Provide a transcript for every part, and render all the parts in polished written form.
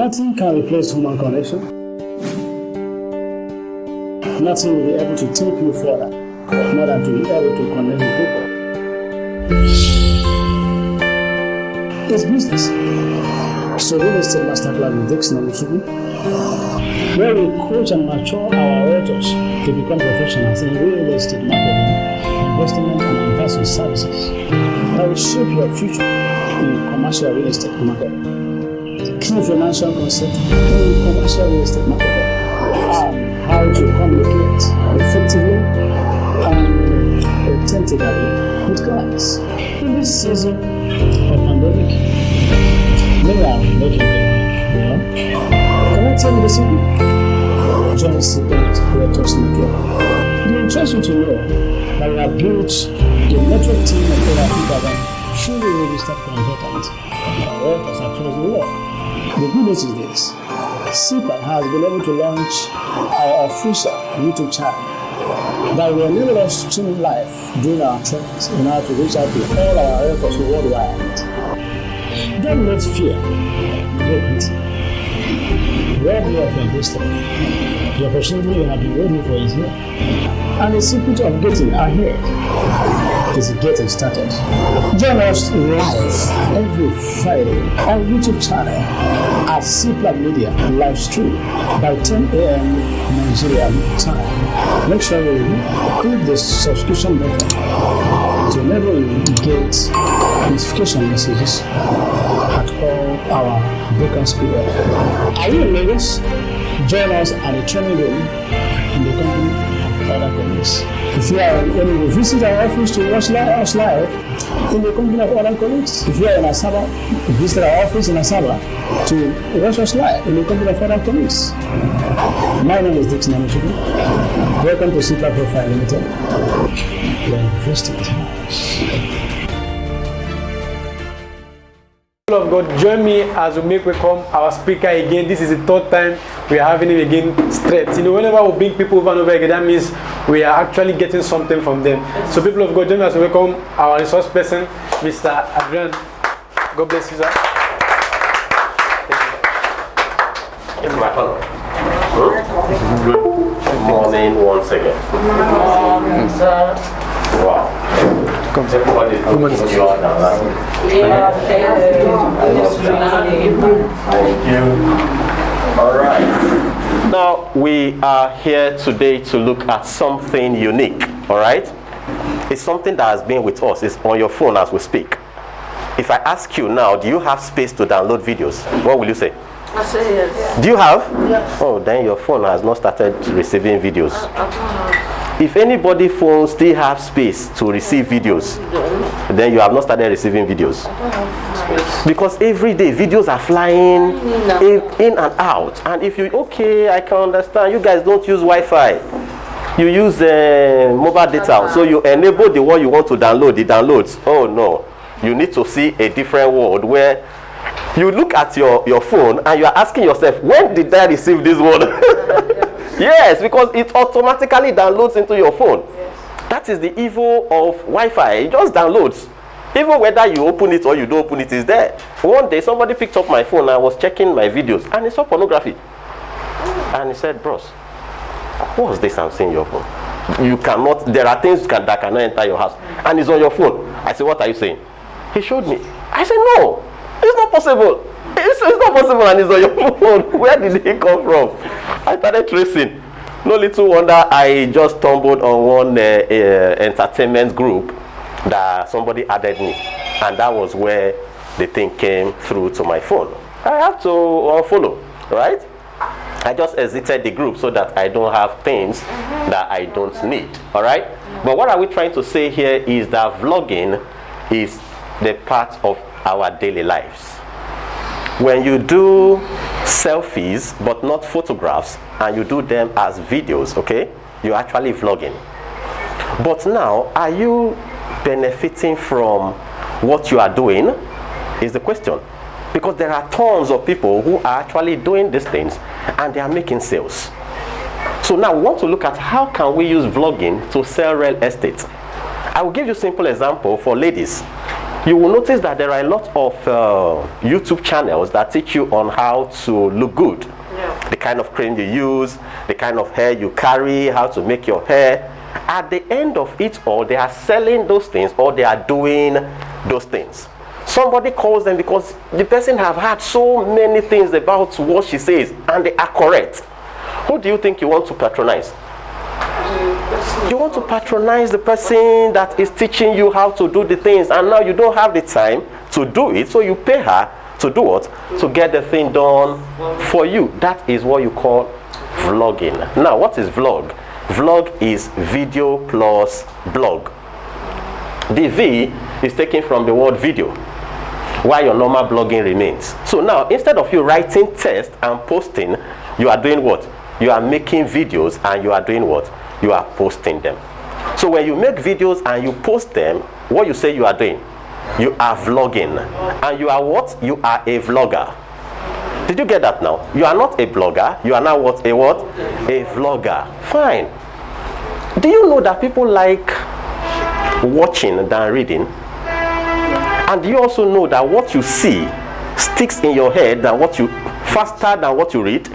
Nothing can replace human connection. Nothing will be able to take you further more than to be able to connect with people. It's business. So real estate masterclass with Adrain Uzeme, where we coach and mature our realtors to become professionals in real estate marketing, investment and advisory services that will shape your future in commercial real estate marketing. Key financial concept in commercial real estate marketing, and how to communicate effectively and authentically with clients. In this season of pandemic, many are making it. Can I tell you the secret? Join Secret Realtors Network. It interests you to know that we have built a network team of over 2,000 fully registered consultants and realtors across the world. The good news is this: CPAC has been able to launch our official YouTube channel that will enable us to stream live during our trainings in order to reach out to all our realtors worldwide. Don't let fear break with you. Rob you of your destiny. The opportunity you have been waiting for is here. And the secret of getting ahead is getting started. Join us live every Friday on YouTube channel at CPAC Media live stream by 10 a.m. Nigerian time. Make sure you click the subscription button to enable you to get notification messages at all our broadcast period. Are you in Lagos? Join us at the training room in the company of other colleagues. If you are when you visit our office to watch us live in the company of other colleagues. If you are in Asaba, visit our office in Asaba to watch us live in the company of other colleagues. My name is Adrain Uzeme. Welcome to CPAC Profile Limited. We are investing in house. Of God, join me as we make welcome our speaker again. This is the third time we are having him again straight. You know, whenever we bring people over and over again, that means we are actually getting something from them. So people of God, join me as we welcome our resource person, Mr. Adrain. God bless you, sir. It's my honor. Good morning once again. Good morning, sir. Wow. Come, sir. Everybody is looking you are now. Thank you. All right. Now we are here today to look at something unique. All right. It's something that has been with us. It's on your phone as we speak. If I ask you now, do you have space to download videos? What will you say? I say yes. Do you have? Yes. Oh, then your phone has not started receiving videos. If anybody phone still have space to receive videos, then you have not started receiving videos. Because every day videos are flying in and out. And if you, okay, I can understand, you guys don't use Wi-Fi. You use mobile data. So you enable the one you want to download, the downloads. Oh no, you need to see a different world where you look at your phone and you are asking yourself, when did I receive this one? Yes, because it automatically downloads into your phone. Yes. That is the evil of Wi-Fi. It just downloads. Even whether you open it or you don't open it, is there. One day somebody picked up my phone and I was checking my videos and he saw pornography. And he said, bros, what's this I'm seeing your phone? You cannot, there are things that cannot enter your house. And it's on your phone. I said, what are you saying? He showed me. I said, no, it's not possible. It's not possible and it's on your phone. Where did it come from? I started tracing. No little wonder I just stumbled on one entertainment group that somebody added me. And that was where the thing came through to my phone. I have to unfollow, right? I just exited the group so that I don't have things that I don't need, all right? But what are we trying to say here is that vlogging is the part of our daily lives. When you do selfies but not photographs and you do them as videos, okay, you're actually vlogging. But now, are you benefiting from what you are doing is the question. Because there are tons of people who are actually doing these things and they are making sales. So now we want to look at how can we use vlogging to sell real estate. I will give you a simple example for ladies. you will notice that there are a lot of YouTube channels that teach you on how to look good. Yeah. The kind of cream you use, the kind of hair you carry, how to make your hair. At the end of it all, they are selling those things or they are doing those things. Somebody calls them because the person have heard so many things about what she says and they are correct. Who do you think you want to patronize? You want to patronize the person that is teaching you how to do the things, and now you don't have the time to do it, so you pay her to do what? To get the thing done for you. That is what you call vlogging. Now, what is vlog? Vlog is video plus blog. The V is taken from the word video, while your normal blogging remains. So now, instead of you writing text and posting, you are doing what? You are making videos and you are doing what? You are posting them. So when you make videos and you post them, what you say you are doing? You are vlogging. And you are what? You are a vlogger. Did you get that now? You are not a blogger. You are now what? A what? A vlogger. Fine. Do you know that people like watching than reading? And do you also know that what you see sticks in your head faster than what you read?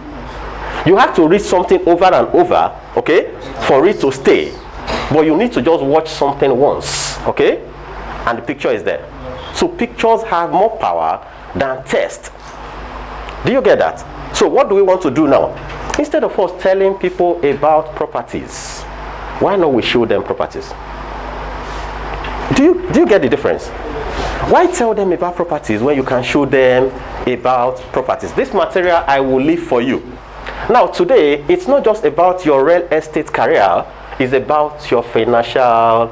You have to read something over and over, okay, for it to stay. But you need to just watch something once, okay, and the picture is there. So pictures have more power than text. Do you get that? So what do we want to do now? Instead of us telling people about properties, why not we show them properties? Do you get the difference? Why tell them about properties when you can show them about properties? This material I will leave for you. Now today, it's not just about your real estate career, it's about your financial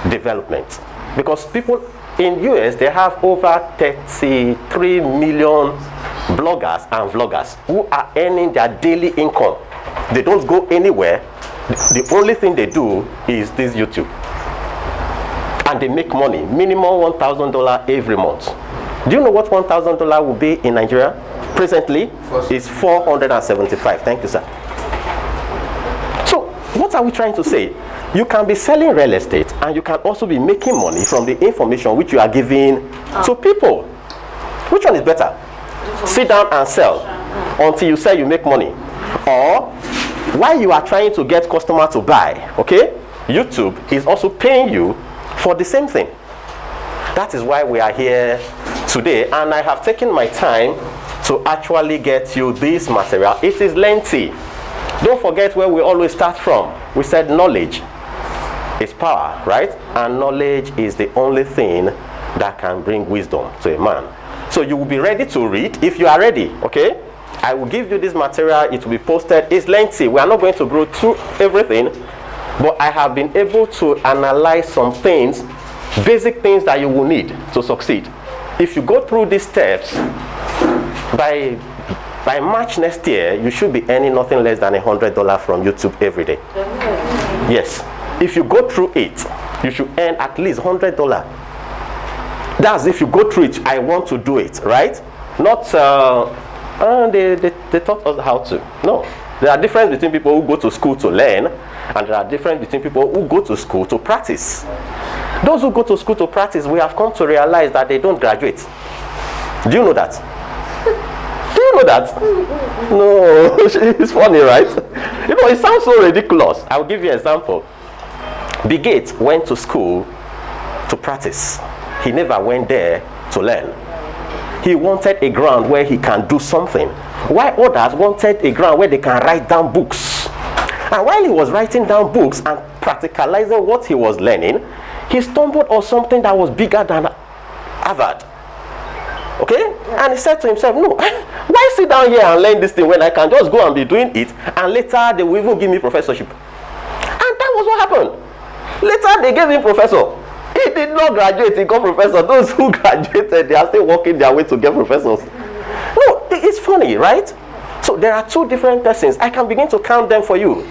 development. Because people in US, they have over 33 million bloggers and vloggers who are earning their daily income. They don't go anywhere. The only thing they do is this YouTube. And they make money, minimum $1,000 every month. Do you know what $1,000 will be in Nigeria? Presently, is 475. Thank you, sir. So, what are we trying to say? You can be selling real estate and you can also be making money from the information which you are giving to people. Which one is better? Sit down and sell until you sell, you make money. Or, while you are trying to get customer to buy, okay, YouTube is also paying you for the same thing. That is why we are here today, and I have taken my time to actually get you this material. It is lengthy. Don't forget where we always start from. We said knowledge is power, right? And knowledge is the only thing that can bring wisdom to a man. So you will be ready to read if you are ready, okay? I will give you this material. It will be posted. It's lengthy. We are not going to go through everything, but I have been able to analyze some things, basic things that you will need to succeed. If you go through these steps, by March next year, you should be earning nothing less than $100 from YouTube every day. Yes. If you go through it, you should earn at least $100. That's if you go through it. I want to do it, right? Not they taught us how to. No. There are differences between people who go to school to learn, and there are differences between people who go to school to practice. Those who go to school to practice, we have come to realize that they don't graduate. Do you know that? Do you know that? No, it's funny, right? You know, it sounds so ridiculous. I'll give you an example. Bill Gates went to school to practice. He never went there to learn. He wanted a ground where he can do something, while others wanted a ground where they can write down books. And while he was writing down books and practicalizing what he was learning, he stumbled on something that was bigger than Harvard. Okay? And he said to himself, no, why sit down here and learn this thing when I can just go and be doing it, and later they will even give me professorship? And that was what happened. Later they gave him professor. He did not graduate, he got professor. Those who graduated, they are still working their way to get professors. No, it's funny, right? So there are two different persons. I can begin to count them for you.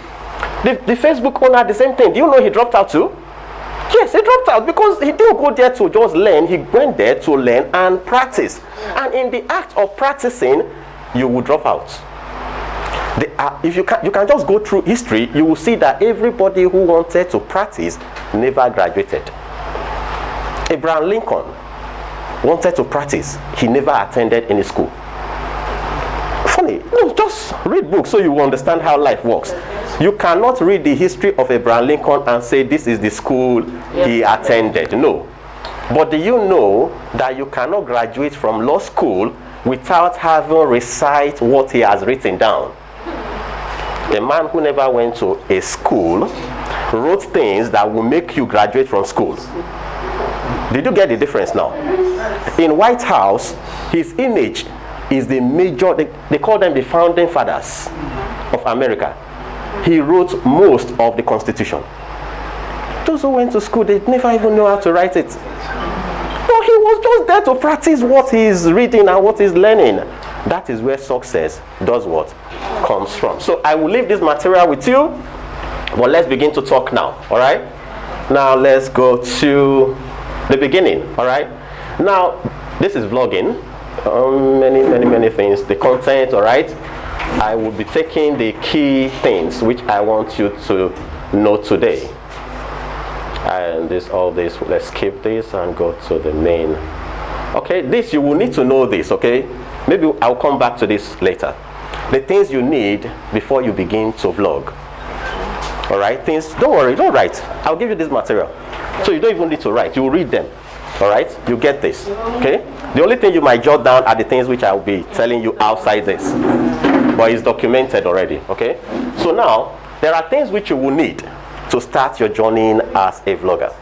The Facebook owner, the same thing. Do you know he dropped out too? Yes, he dropped out because he didn't go there to just learn. He went there to learn and practice. And in the act of practicing, you will drop out. If you can just go through history, you will see that everybody who wanted to practice never graduated. Abraham Lincoln wanted to practice, he never attended any school. Funny, no, just read books so you will understand how life works. You cannot read the history of Abraham Lincoln and say this is the school he attended. No. But do you know that you cannot graduate from law school without having recite what he has written down? A man who never went to a school wrote things that will make you graduate from school. Did you get the difference now? In White House, his image is the major, they call them the founding fathers of America. He wrote most of the Constitution. Those who went to school, they never even know how to write it. No, he was just there to practice what he's reading and what he's learning. That is where success does what? Comes from. So I will leave this material with you, but let's begin to talk now, all right? Now let's go to the beginning, all right? Now, this is vlogging. Many things. The content, all right? I will be taking the key things which I want you to know today. And all this, let's skip this and go to the main. Okay, this, you will need to know this, okay? Maybe I'll come back to this later. The things you need before you begin to vlog. All right, things, don't worry, don't write. I'll give you this material. So you don't even need to write, you will read them. All right, you get this, okay? The only thing you might jot down are the things which I'll be telling you outside this. But it's documented already, okay? So now, there are things which you will need to start your journey as a vlogger.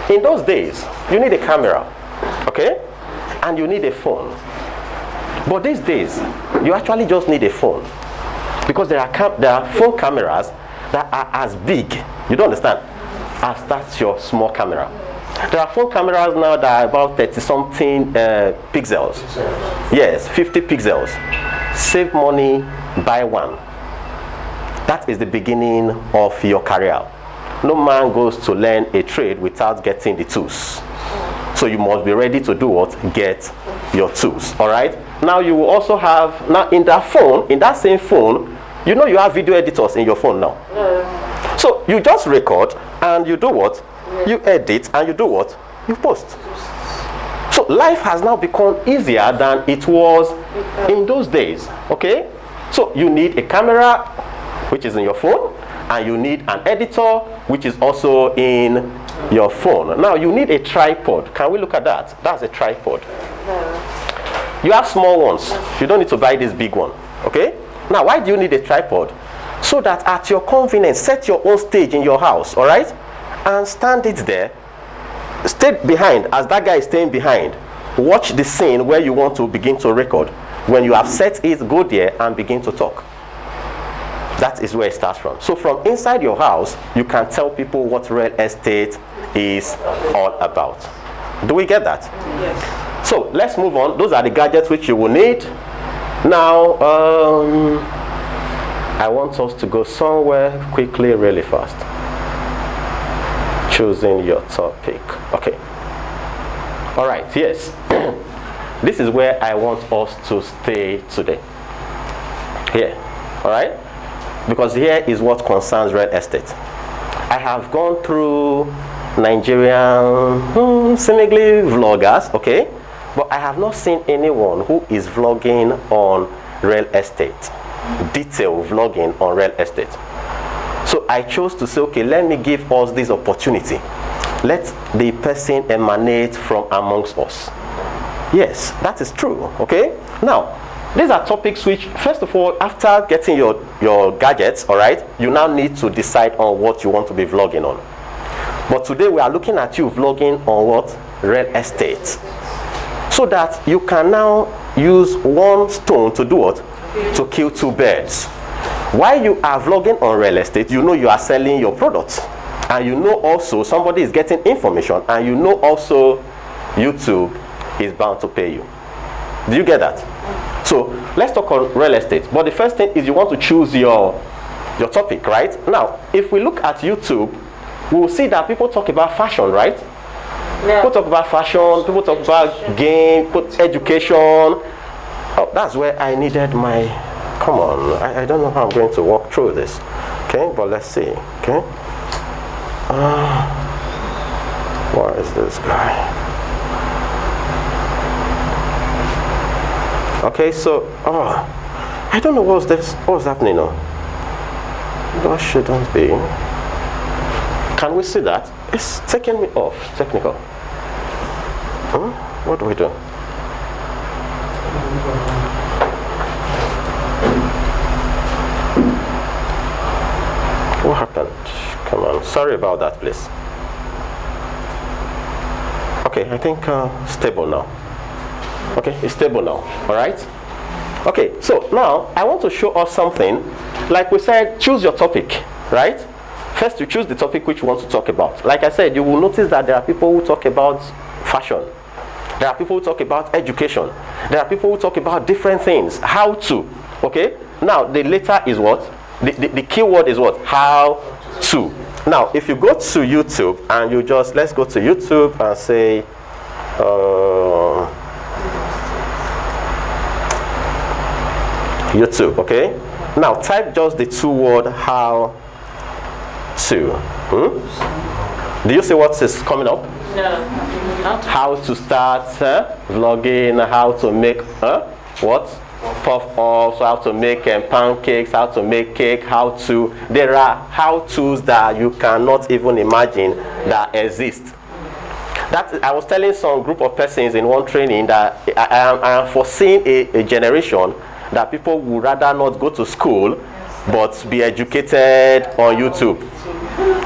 In those days, you need a camera, okay? And you need a phone. But these days, you actually just need a phone. Because there are phone cameras that are as big, you don't understand, as that's your small camera. There are phone cameras now that are about 30-something pixels. Yes, 50 pixels. Save money, buy one. That is the beginning of your career. No man goes to learn a trade without getting the tools. So you must be ready to do what? Get your tools. All right? Now you will also have, now in that phone, in that same phone, you know you have video editors in your phone now. So you just record and you do what? You edit and you do what? You post. So life has now become easier than it was in those days. Okay? So you need a camera, which is in your phone, and you need an editor, which is also in your phone. Now you need a tripod. Can we look at that? That's a tripod. You have small ones. You don't need to buy this big one. Okay? Now why do you need a tripod? So that at your convenience, set your own stage in your house, all right? And stand it there. Stay behind as that guy is staying behind. Watch the scene where you want to begin to record. When you have set it, go there and begin to talk. That is where it starts from. So from inside your house, you can tell people what real estate is all about. Do we get that? Yes. So let's move on. Those are the gadgets which you will need. Now, I want us to go somewhere quickly, really fast. Choosing your topic. Okay. All right. Yes. This is where I want us to stay today. Here. All right. Because here is what concerns real estate. I have gone through Nigerian seemingly vloggers. Okay. But I have not seen anyone who is vlogging on real estate. Detailed vlogging on real estate. So I chose to say, okay, let me give us this opportunity. Let the person emanate from amongst us. Yes, that is true. Okay. Now, these are topics which, first of all, after getting your gadgets, all right, you now need to decide on what you want to be vlogging on. But today we are looking at you vlogging on what? Real estate. So that you can now use one stone to do what? To kill two birds. While you are vlogging on real estate, you know you are selling your products. And you know also somebody is getting information, and you know also YouTube is bound to pay you. Do you get that? So let's talk on real estate. But the first thing is you want to choose your topic, right? Now, if we look at YouTube, we will see that people talk about fashion, right? Yeah. People talk about fashion, people talk about game, education. Oh, that's where I needed my, come on, I don't know how I'm going to walk through this. Okay, but let's see. Okay. Where is this guy? Okay, so I don't know what's happening now. That shouldn't be. Can we see that? It's taking me off. Technical. What do we do? What happened? Come on. Sorry about that, please. Okay, I think stable now. Okay, it's stable now. All right. Okay, so now I want to show us something. Like we said, choose your topic, right? First, you choose the topic which you want to talk about. Like I said, you will notice that there are people who talk about fashion. There are people who talk about education. There are people who talk about different things. How to. Okay? Now, the letter is what? The keyword is what? How to. Now, if you go to YouTube and you just, let's go to YouTube and say, YouTube, okay? Now, type just the two word how to. Do you see what is coming up? No. How to start vlogging, how to make what? Puff-ups, how to make pancakes, how to make cake, how to. There are how-tos that you cannot even imagine that exist. I was telling some group of persons in one training that I am foreseeing a generation that people would rather not go to school but be educated on YouTube,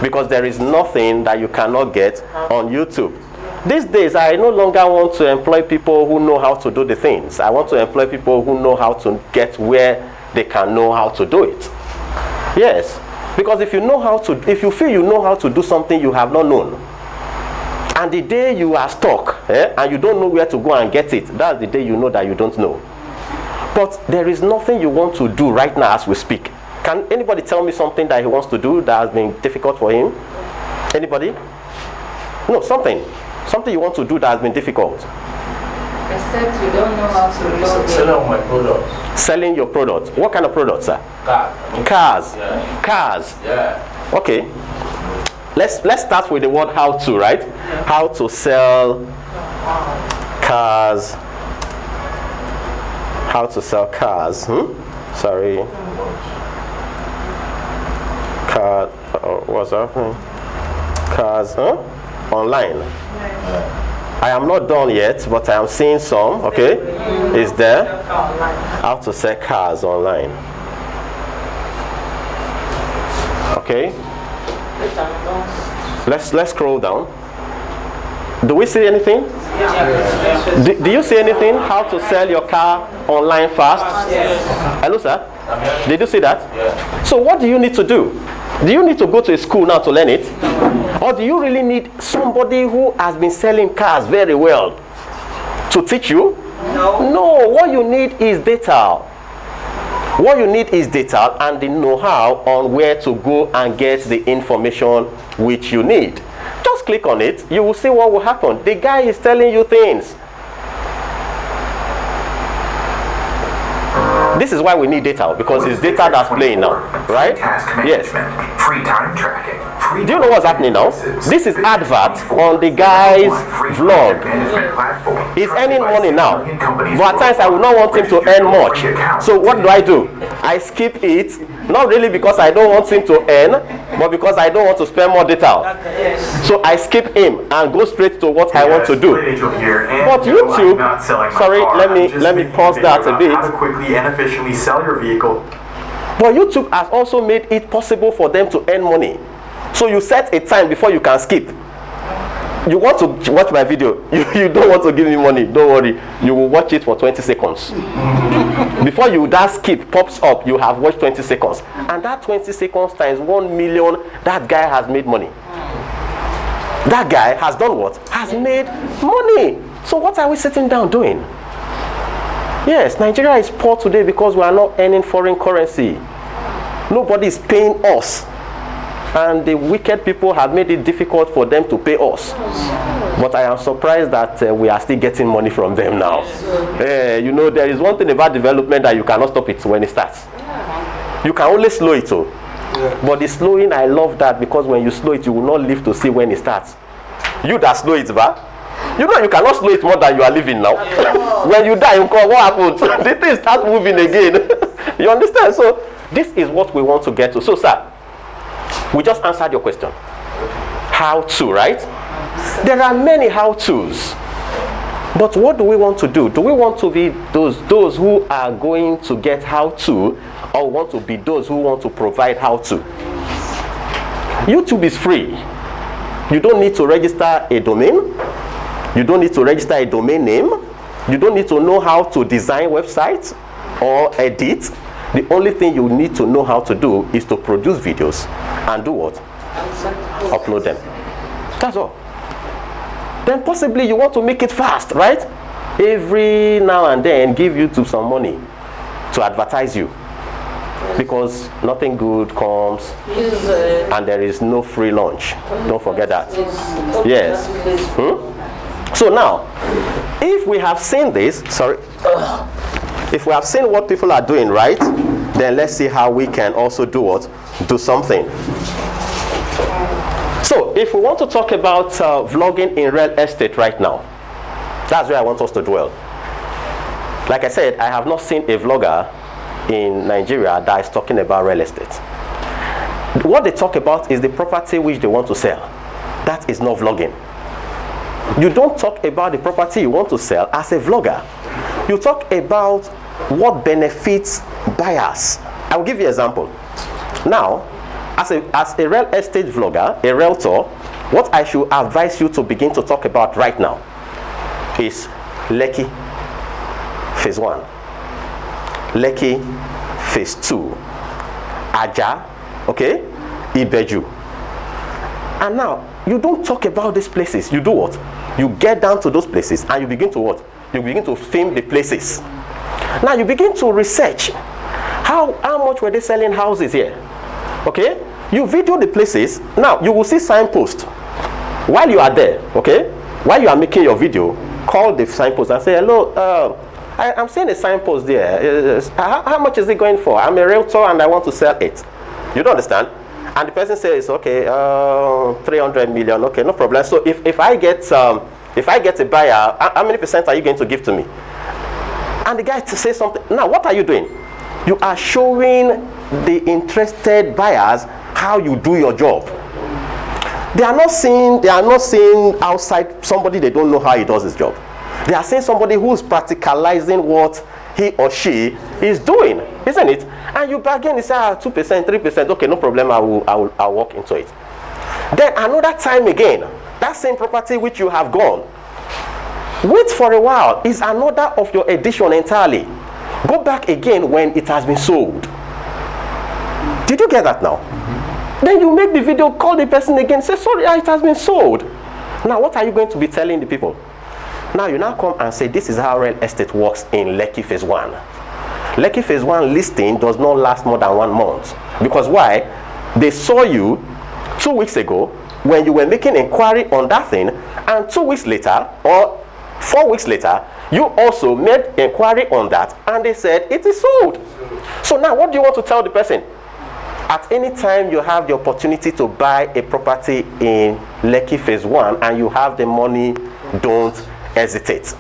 because there is nothing that you cannot get on YouTube. These days, I no longer want to employ people who know how to do the things. I want to employ people who know how to get where they can know how to do it. Yes, because if you feel you know how to do something you have not known, and the day you are stuck and you don't know where to go and get it, that's the day you know that you don't know. But there is nothing you want to do right now as we speak. Can anybody tell me something that he wants to do that has been difficult for him? Anybody? No, something you want to do that has been difficult. Except you don't know how to log Selling my products. Selling your product. What kind of products, sir? Cars. Yeah. Cars. Yeah. Okay. Let's start with the word how to, right? How to sell cars. How to sell cars. Sorry. Car. What's happening? Cars. Online. I am not done yet, but I am seeing some. Okay, is there? How to sell cars online. Okay. Let's scroll down. Do we see anything? Do you see anything? How to sell your car online fast? Hello, sir. Did you see that? So what do you need to do? Do you need to go to a school now to learn it? Or do you really need somebody who has been selling cars very well to teach you? No, what you need is data. What you need is data and the know-how on where to go and get the information which you need. Just click on it, you will see what will happen. The guy is telling you things. This is why we need data, because it's data that's playing now, right? Yes. Free time tracking. Do you know what's happening now? This is advert on the guy's vlog. He's earning money now, but at times I will not want him to earn much. So what do? I skip it, not really because I don't want him to earn, but because I don't want to spend more data. So I skip him and go straight to what I want to do. But YouTube, sorry, let me pause that a bit. How to quickly and efficiently sell your vehicle. But YouTube has also made it possible for them to earn money. So you set a time before you can skip. You want to watch my video, you don't want to give me money, don't worry, you will watch it for 20 seconds. Before that skip pops up, you have watched 20 seconds. And that 20 seconds times 1 million, that guy has made money. That guy has done what? Has made money. So what are we sitting down doing? Yes, Nigeria is poor today because we are not earning foreign currency. Nobody is paying us. And the wicked people have made it difficult for them to pay us. But I am surprised that we are still getting money from them now. You know, there is one thing about development that you cannot stop it when it starts. You can only slow it. But the slowing, I love that, because when you slow it, you will not live to see when it starts. You that slow it back, You know you cannot slow it more than you are living now. When you die, what happens? The thing start moving again. You understand? So this is what we want to get to. So sir, we just answered your question. How to, right? There are many how-tos. But what do we want to do? Do we want to be those who are going to get how-to, or want to be those who want to provide how-to? YouTube is free. You don't need to register a domain. You don't need to register a domain name. You don't need to know how to design websites or edit. The only thing you need to know how to do is to produce videos and do what? Upload them. That's all. Then possibly you want to make it fast, right? Every now and then give YouTube some money to advertise you, because nothing good comes and there is no free lunch. Don't forget that. Yes. So now, if we have seen this, if we have seen what people are doing, right, then let's see how we can also do what? Do something. So if we want to talk about vlogging in real estate right now, that's where I want us to dwell. Like I said, I have not seen a vlogger in Nigeria that is talking about real estate. What they talk about is the property which they want to sell. That is not vlogging. You don't talk about the property you want to sell as a vlogger. You talk about what benefits buyers. I will give you an example. Now, as a real estate vlogger, a realtor, what I should advise you to begin to talk about right now is Lekki Phase 1, Lekki Phase 2, Aja, okay, Ibeju. And now, you don't talk about these places. You do what? You get down to those places and you begin to what? You begin to film the places. Now you begin to research how much were they selling houses here. Okay, you video the places. Now you will see signpost while you are there. Okay, while you are making your video, call the signpost and say, hello, I'm seeing a signpost there. How much is it going for? I'm a realtor and I want to sell it. You don't understand? And the person says, okay, 300 million. Okay, no problem. So if I get a buyer, how many percent are you going to give to me? And the guy says something. Now what are you doing? You are showing the interested buyers how you do your job. They are not seeing outside somebody they don't know how he does his job. They are seeing somebody who is practicalizing what he or she is doing, isn't it? And you bargain and say, 2%, 3%, okay, no problem, I'll walk into it. Then another time again, that same property which you have gone, wait for a while, is another of your edition entirely. Go back again when it has been sold. Did you get that now? Then you make the video, call the person again, say, sorry, it has been sold. Now what are you going to be telling the people? Now you now come and say, this is how real estate works in Lekki Phase 1. Lekki Phase 1 listing does not last more than 1 month. Because why? They saw you 2 weeks ago when you were making inquiry on that thing, and 2 weeks later or 4 weeks later, you also made inquiry on that and they said it is sold. So now what do you want to tell the person? At any time you have the opportunity to buy a property in Lekki Phase 1 and you have the money, don't hesitate.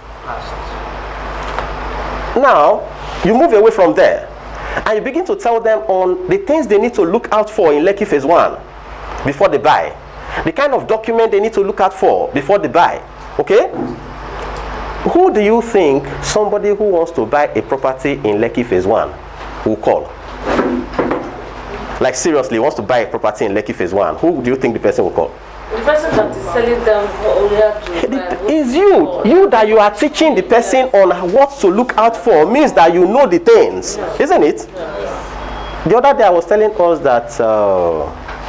Now you move away from there and you begin to tell them on the things they need to look out for in Lekki Phase 1 before they buy, the kind of document they need to look out for before they buy. Okay, who do you think somebody who wants to buy a property in Lekki Phase 1 will call? Like seriously wants to buy a property in Lekki Phase 1, who do you think the person will call? The person that is selling them to is you that you are teaching the person on what to look out for, means that you know the things, isn't it? The other day I was telling us that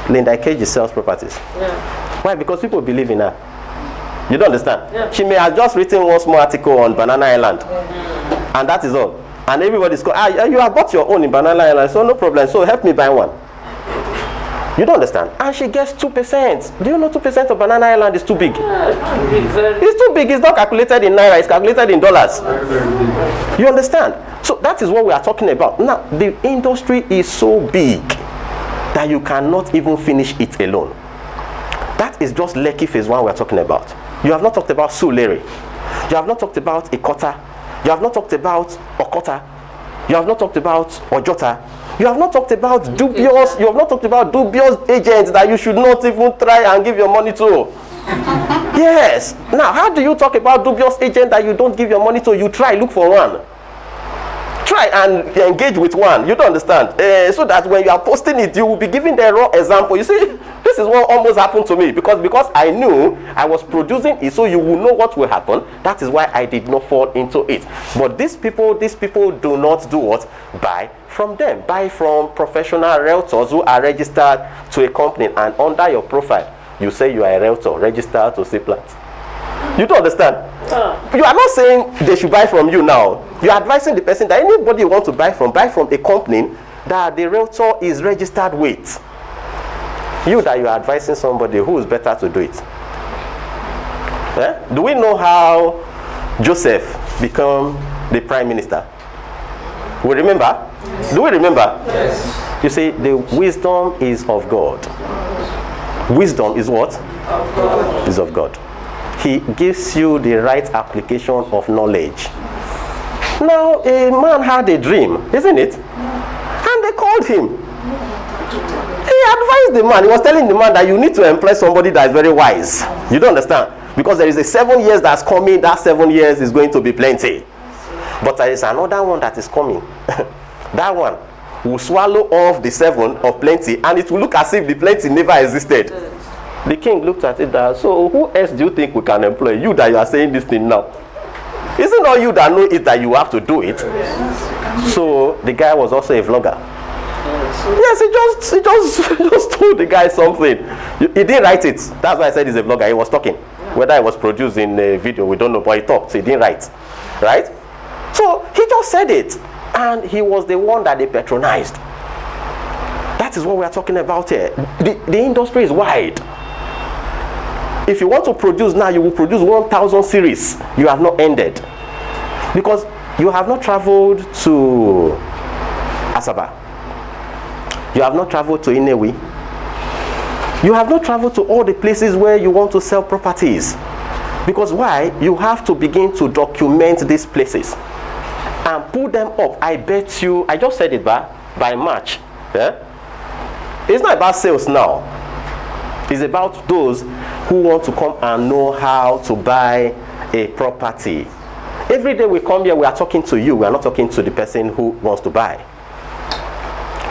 Linda Ikeji sells properties. Why? Because people believe in her. You don't understand? She may have just written one small article on Banana Island, and that is all. And everybody's going, you have bought your own in Banana Island, so no problem, so help me buy one. You don't understand? And she gets 2%. Do you know 2% of Banana Island is too big? It's too big. It's not calculated in naira, it's calculated in dollars. You understand? So that is what we are talking about. Now, the industry is so big that you cannot even finish it alone. That is just Lekki Phase 1 we are talking about. You have not talked about Sulere. You have not talked about Ikota. You have not talked about Okota. You have not talked about Ojota. You have not talked about dubious. You have not talked about dubious agents that you should not even try and give your money to. Yes. Now, how do you talk about dubious agent that you don't give your money to? You try, look for one. Try and engage with one. You don't understand. So that when you are posting it, you will be giving the raw example. You see, this is what almost happened to me because I knew I was producing it, so you will know what will happen. That is why I did not fall into it. But these people do not do what? Buy from them. Buy from professional realtors who are registered to a company, and under your profile, you say you are a realtor registered to Seplat. You don't understand. You are not saying they should buy from you now. You are advising the person that anybody you want to buy from a company that the realtor is registered with. You that you are advising somebody who is better to do it. Do we know how Joseph became the prime minister? We remember? Yes. Do we remember? Yes. You see, the wisdom is of God. Wisdom is what? Of God. Is of God. He gives you the right application of knowledge. Now, a man had a dream, isn't it? And they called him. He advised the man. He was telling the man that you need to employ somebody that is very wise. You don't understand? Because there is a 7 years that's coming. That 7 years is going to be plenty. But there is another one that is coming. That one will swallow off the 7 of plenty, and it will look as if the plenty never existed. The king looked at it that, so who else do you think we can employ? You that you are saying this thing now. Isn't all you that know it that you have to do it? So the guy was also a vlogger. Yes, he just told the guy something. He didn't write it. That's why I said he's a vlogger. He was talking. Whether it was produced in a video, we don't know, but he talked. So he didn't write. Right? So he just said it. And he was the one that they patronized. That is what we are talking about here. The industry is wide. If you want to produce now, you will produce 1,000 series. You have not ended. Because you have not traveled to Asaba. You have not traveled to Inewi. You have not traveled to all the places where you want to sell properties. Because why? You have to begin to document these places and put them up. I bet you, I just said it by March. Yeah? It's not about sales now. It's about those who want to come and know how to buy a property. Every day we come here, we are talking to you. We are not talking to the person who wants to buy.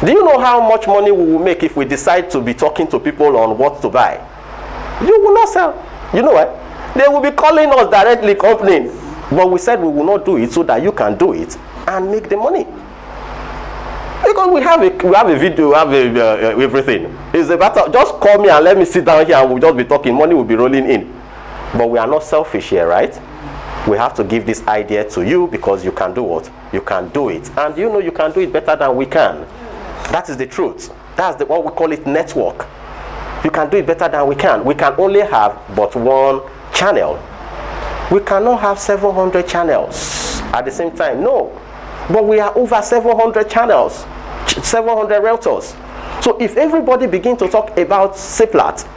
Do you know how much money we will make if we decide to be talking to people on what to buy? You will not sell. You know what? They will be calling us directly, complaining. But we said we will not do it so that you can do it and make the money. Because we have a video, we have everything. It's about just call me and let me sit down here and we'll just be talking. Money will be rolling in. But we are not selfish here, right? We have to give this idea to you because you can do what? You can do it. And you know you can do it better than we can. That is the truth. That's what we call it, network. You can do it better than we can. We can only have but one channel. We cannot have 700 channels at the same time. No. But we are over 700 channels, 700 realtors. So if everybody begin to talk about Seplat,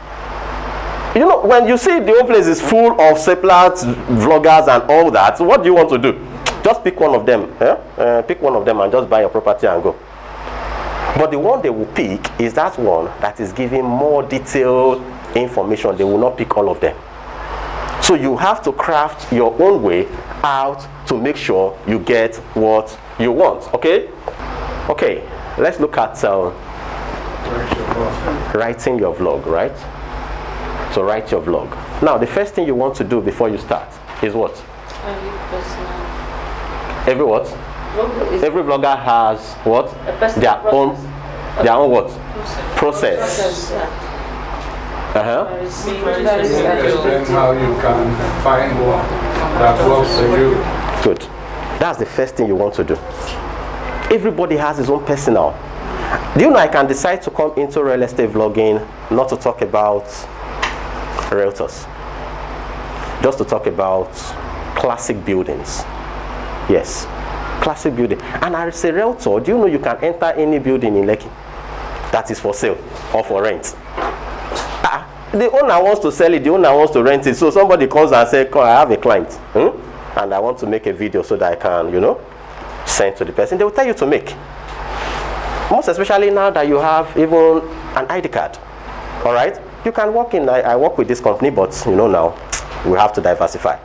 you know, when you see the whole place is full of Seplat vloggers and all that, so what do you want to do? Just pick one of them. Pick one of them and just buy your property and go. But the one they will pick is that one that is giving more detailed information. They will not pick all of them. So you have to craft your own way out to make sure you get what you want. Okay? Okay, let's look at writing your vlog, right? So write your vlog. Now, the first thing you want to do before you start is what? Every what? Every vlogger has what? Their own what? Process. Explain how you can find one that works for you. Good. That's the first thing you want to do. Everybody has his own personal. Do you know I can decide to come into real estate vlogging not to talk about realtors, just to talk about classic buildings. Yes, classic building. And as a realtor, do you know you can enter any building in Lekki that is for sale or for rent? the owner wants to sell it, the owner wants to rent it. So somebody comes and says, I have a client, and I want to make a video so that I can, send to the person. They will tell you to make. Most especially now that you have even an ID card. All right? You can walk in. I work with this company, but now we have to diversify.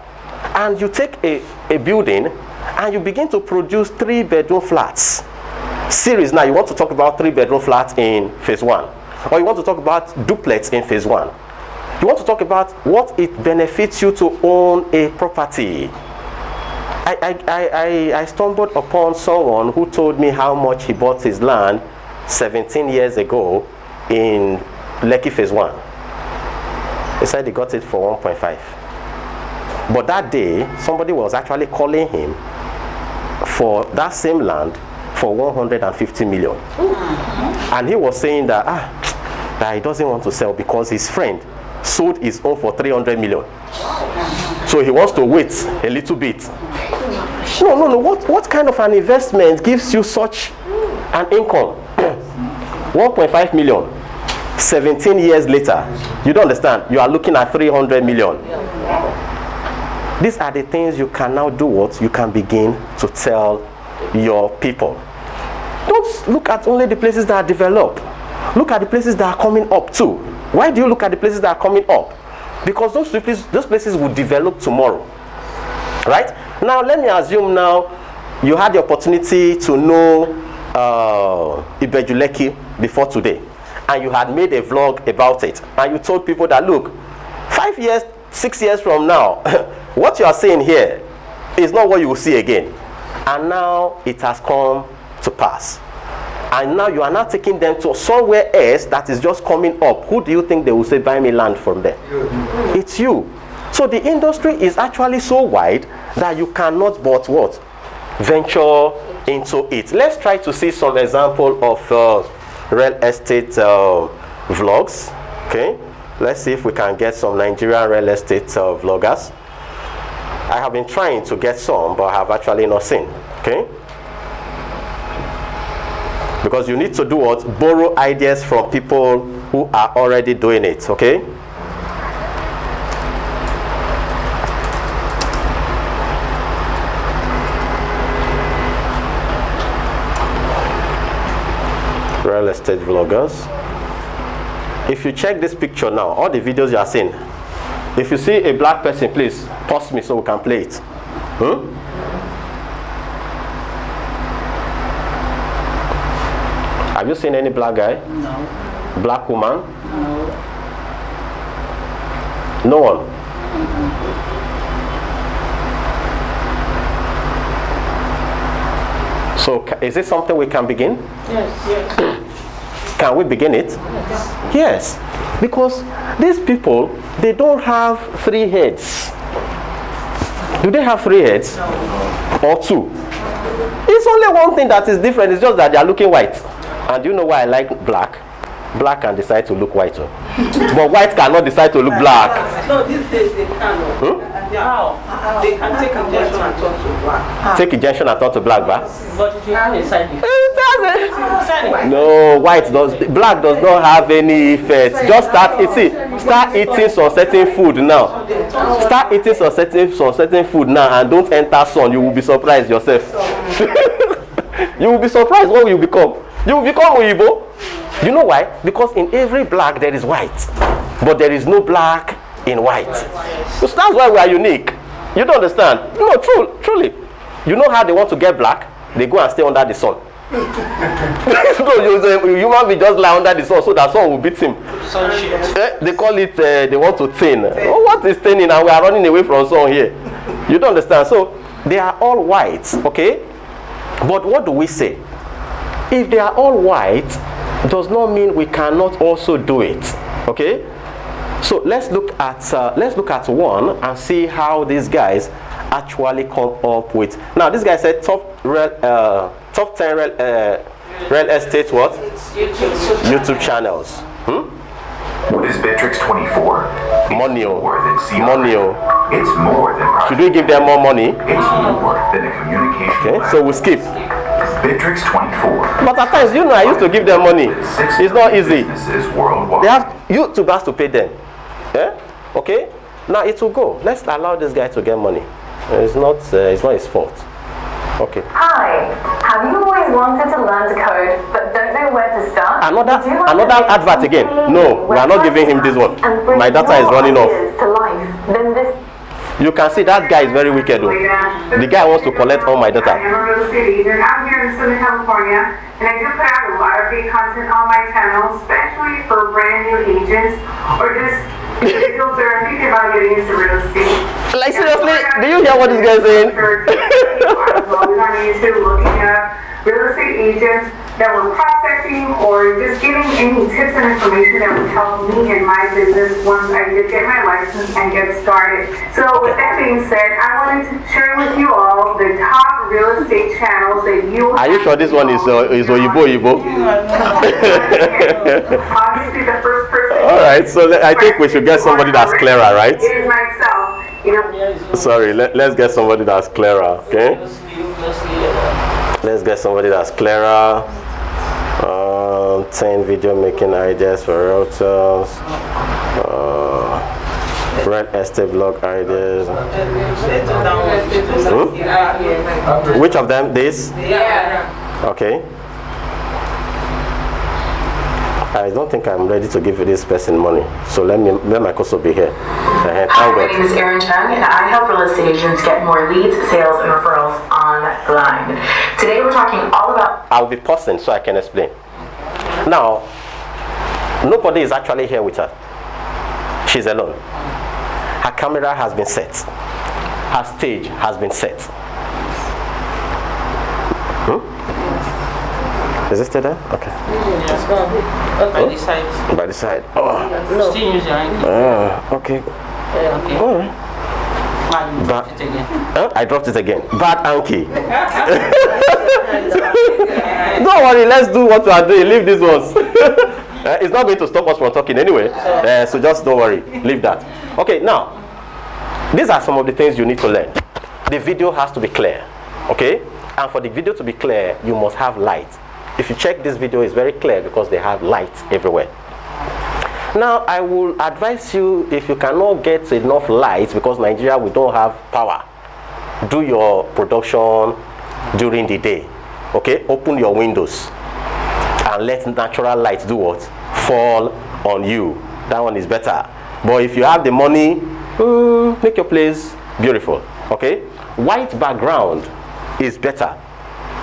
And you take a building and you begin to produce 3-bedroom flats. Series now, you want to talk about 3-bedroom flats in phase 1. Or you want to talk about duplex in phase 1. You want to talk about what it benefits you to own a property. I stumbled upon someone who told me how much he bought his land 17 years ago in Lekki phase 1. He said he got it for 1.5. But that day, somebody was actually calling him for that same land for 150 million. And he was saying that he doesn't want to sell because his friend sold his own for 300 million. So he wants to wait a little bit. No. What kind of an investment gives you such an income? 1.5 million. 17 years later, you don't understand. You are looking at 300 million. These are the things you can now do. What you can begin to tell your people. Don't look at only the places that are developed. Look at the places that are coming up too. Why do you look at the places that are coming up? Because those places will develop tomorrow. Right? Now, let me assume now you had the opportunity to know Ibejuleki before today. And you had made a vlog about it. And you told people that, look, 5 years, 6 years from now, what you are seeing here is not what you will see again. And now it has come to pass. And now you are not taking them to somewhere else that is just coming up. Who do you think they will say, buy me land from there? It's you. So the industry is actually so wide that you cannot but what? Venture into it. Let's try to see some example of real estate vlogs. Okay, let's see if we can get some Nigerian real estate vloggers. I have been trying to get some, but I have actually not seen. Okay, because you need to do what? Borrow ideas from people who are already doing it. Okay. Real estate vloggers. If you check this picture now, all the videos you are seeing, if you see a black person, please pause me so we can play it. Have you seen any black guy? No. Black woman? No. No one? So is it something we can begin? Yes. Can we begin it? Yes. Because these people, they don't have 3 heads. Do they have 3 heads? No. Or 2? It's only one thing that is different. It's just that they are looking white. And do you know why I like black? Black can decide to look white. But white cannot decide to look black. No, these days they cannot. How? They can take injection and turn to black. Take injection and turn to black, ba? But if you have a side effect. No, black does not have any effect. Just start eating some certain food now. Start eating some certain food now and don't enter sun. You will be surprised yourself. You will be surprised what you become. You will become Uyibo. You know why? Because in every black there is white, but there is no black in white. So that's why we are unique. You don't understand? No, truly. You know how they want to get black? They go and stay under the sun. So human being just lie under the sun so that sun will beat him. They call it, they want to thin. Oh, what is thinning? And we are running away from sun here. You don't understand? So they are all white, okay? But what do we say? If they are all white, does not mean we cannot also do it, okay? So let's look at one and see how these guys actually come up with. Now this guy said top 10 real estate what? YouTube channels. What is Bitrix 24? Monio. More than CRM. Monio. It's more than product. Should we give them more money? It's more than a communication. Okay, so we skip. Bitrix 24. But at times, I used to give them money. It's not easy. Businesses worldwide. They have YouTubers to pay them. Yeah? Okay? Now it will go. Let's allow this guy to get money. It's not his fault. Okay. Hi, have you always wanted to learn to code but don't know where to start? Another advert again. No, we are not giving him this one. My data is running off. To life, then this. You can see that guy is very wicked though. The guy wants to collect all my data. I am a real estate agent. I'm here in Southern California, and I do put out a lot of free content on my channel, especially for brand new agents or just individuals that are thinking about getting into real estate. Like seriously, do you hear what this guy is saying? On YouTube looking at real estate agents that were prospecting or just giving any tips and information that would help me in my business once I did get my license and get started. So with that being said, I wanted to share with you all the top real estate channels that you Are you sure this one is Oyibo? Obviously the first person. Alright, so I think we should get somebody that's clearer, right? It is myself. You know. Sorry, let's get somebody that's clearer, okay? Let's get somebody that's clearer. 10 video making ideas for realtors. Real estate blog ideas. Which of them? This? Yeah. Okay. I don't think I'm ready to give this person money. So let my cousin be here. Hi, my name is Erin Chung, and I help real estate agents get more leads, sales, and referrals online. Today we're talking all about... I'll be pausing so I can explain. Now, nobody is actually here with her. She's alone. Her camera has been set. Her stage has been set. Is it still there? Okay. It's gone. By the side. By the side. Oh. No. Still use your hand. Okay. Yeah, okay. All right. Man, you dropped it again. I dropped it again. Bad Anki. Don't worry, let's do what we are doing. Leave these ones. It's not going to stop us from talking anyway. So just don't worry. Leave that. Okay, now, these are some of the things you need to learn. The video has to be clear. Okay? And for the video to be clear, you must have light. If you check this video, it's very clear because they have light everywhere. Now, I will advise you, if you cannot get enough light, because Nigeria, we don't have power, do your production during the day. Okay? Open your windows and let natural light do what? Fall on you. That one is better. But if you have the money, make your place beautiful. Okay? White background is better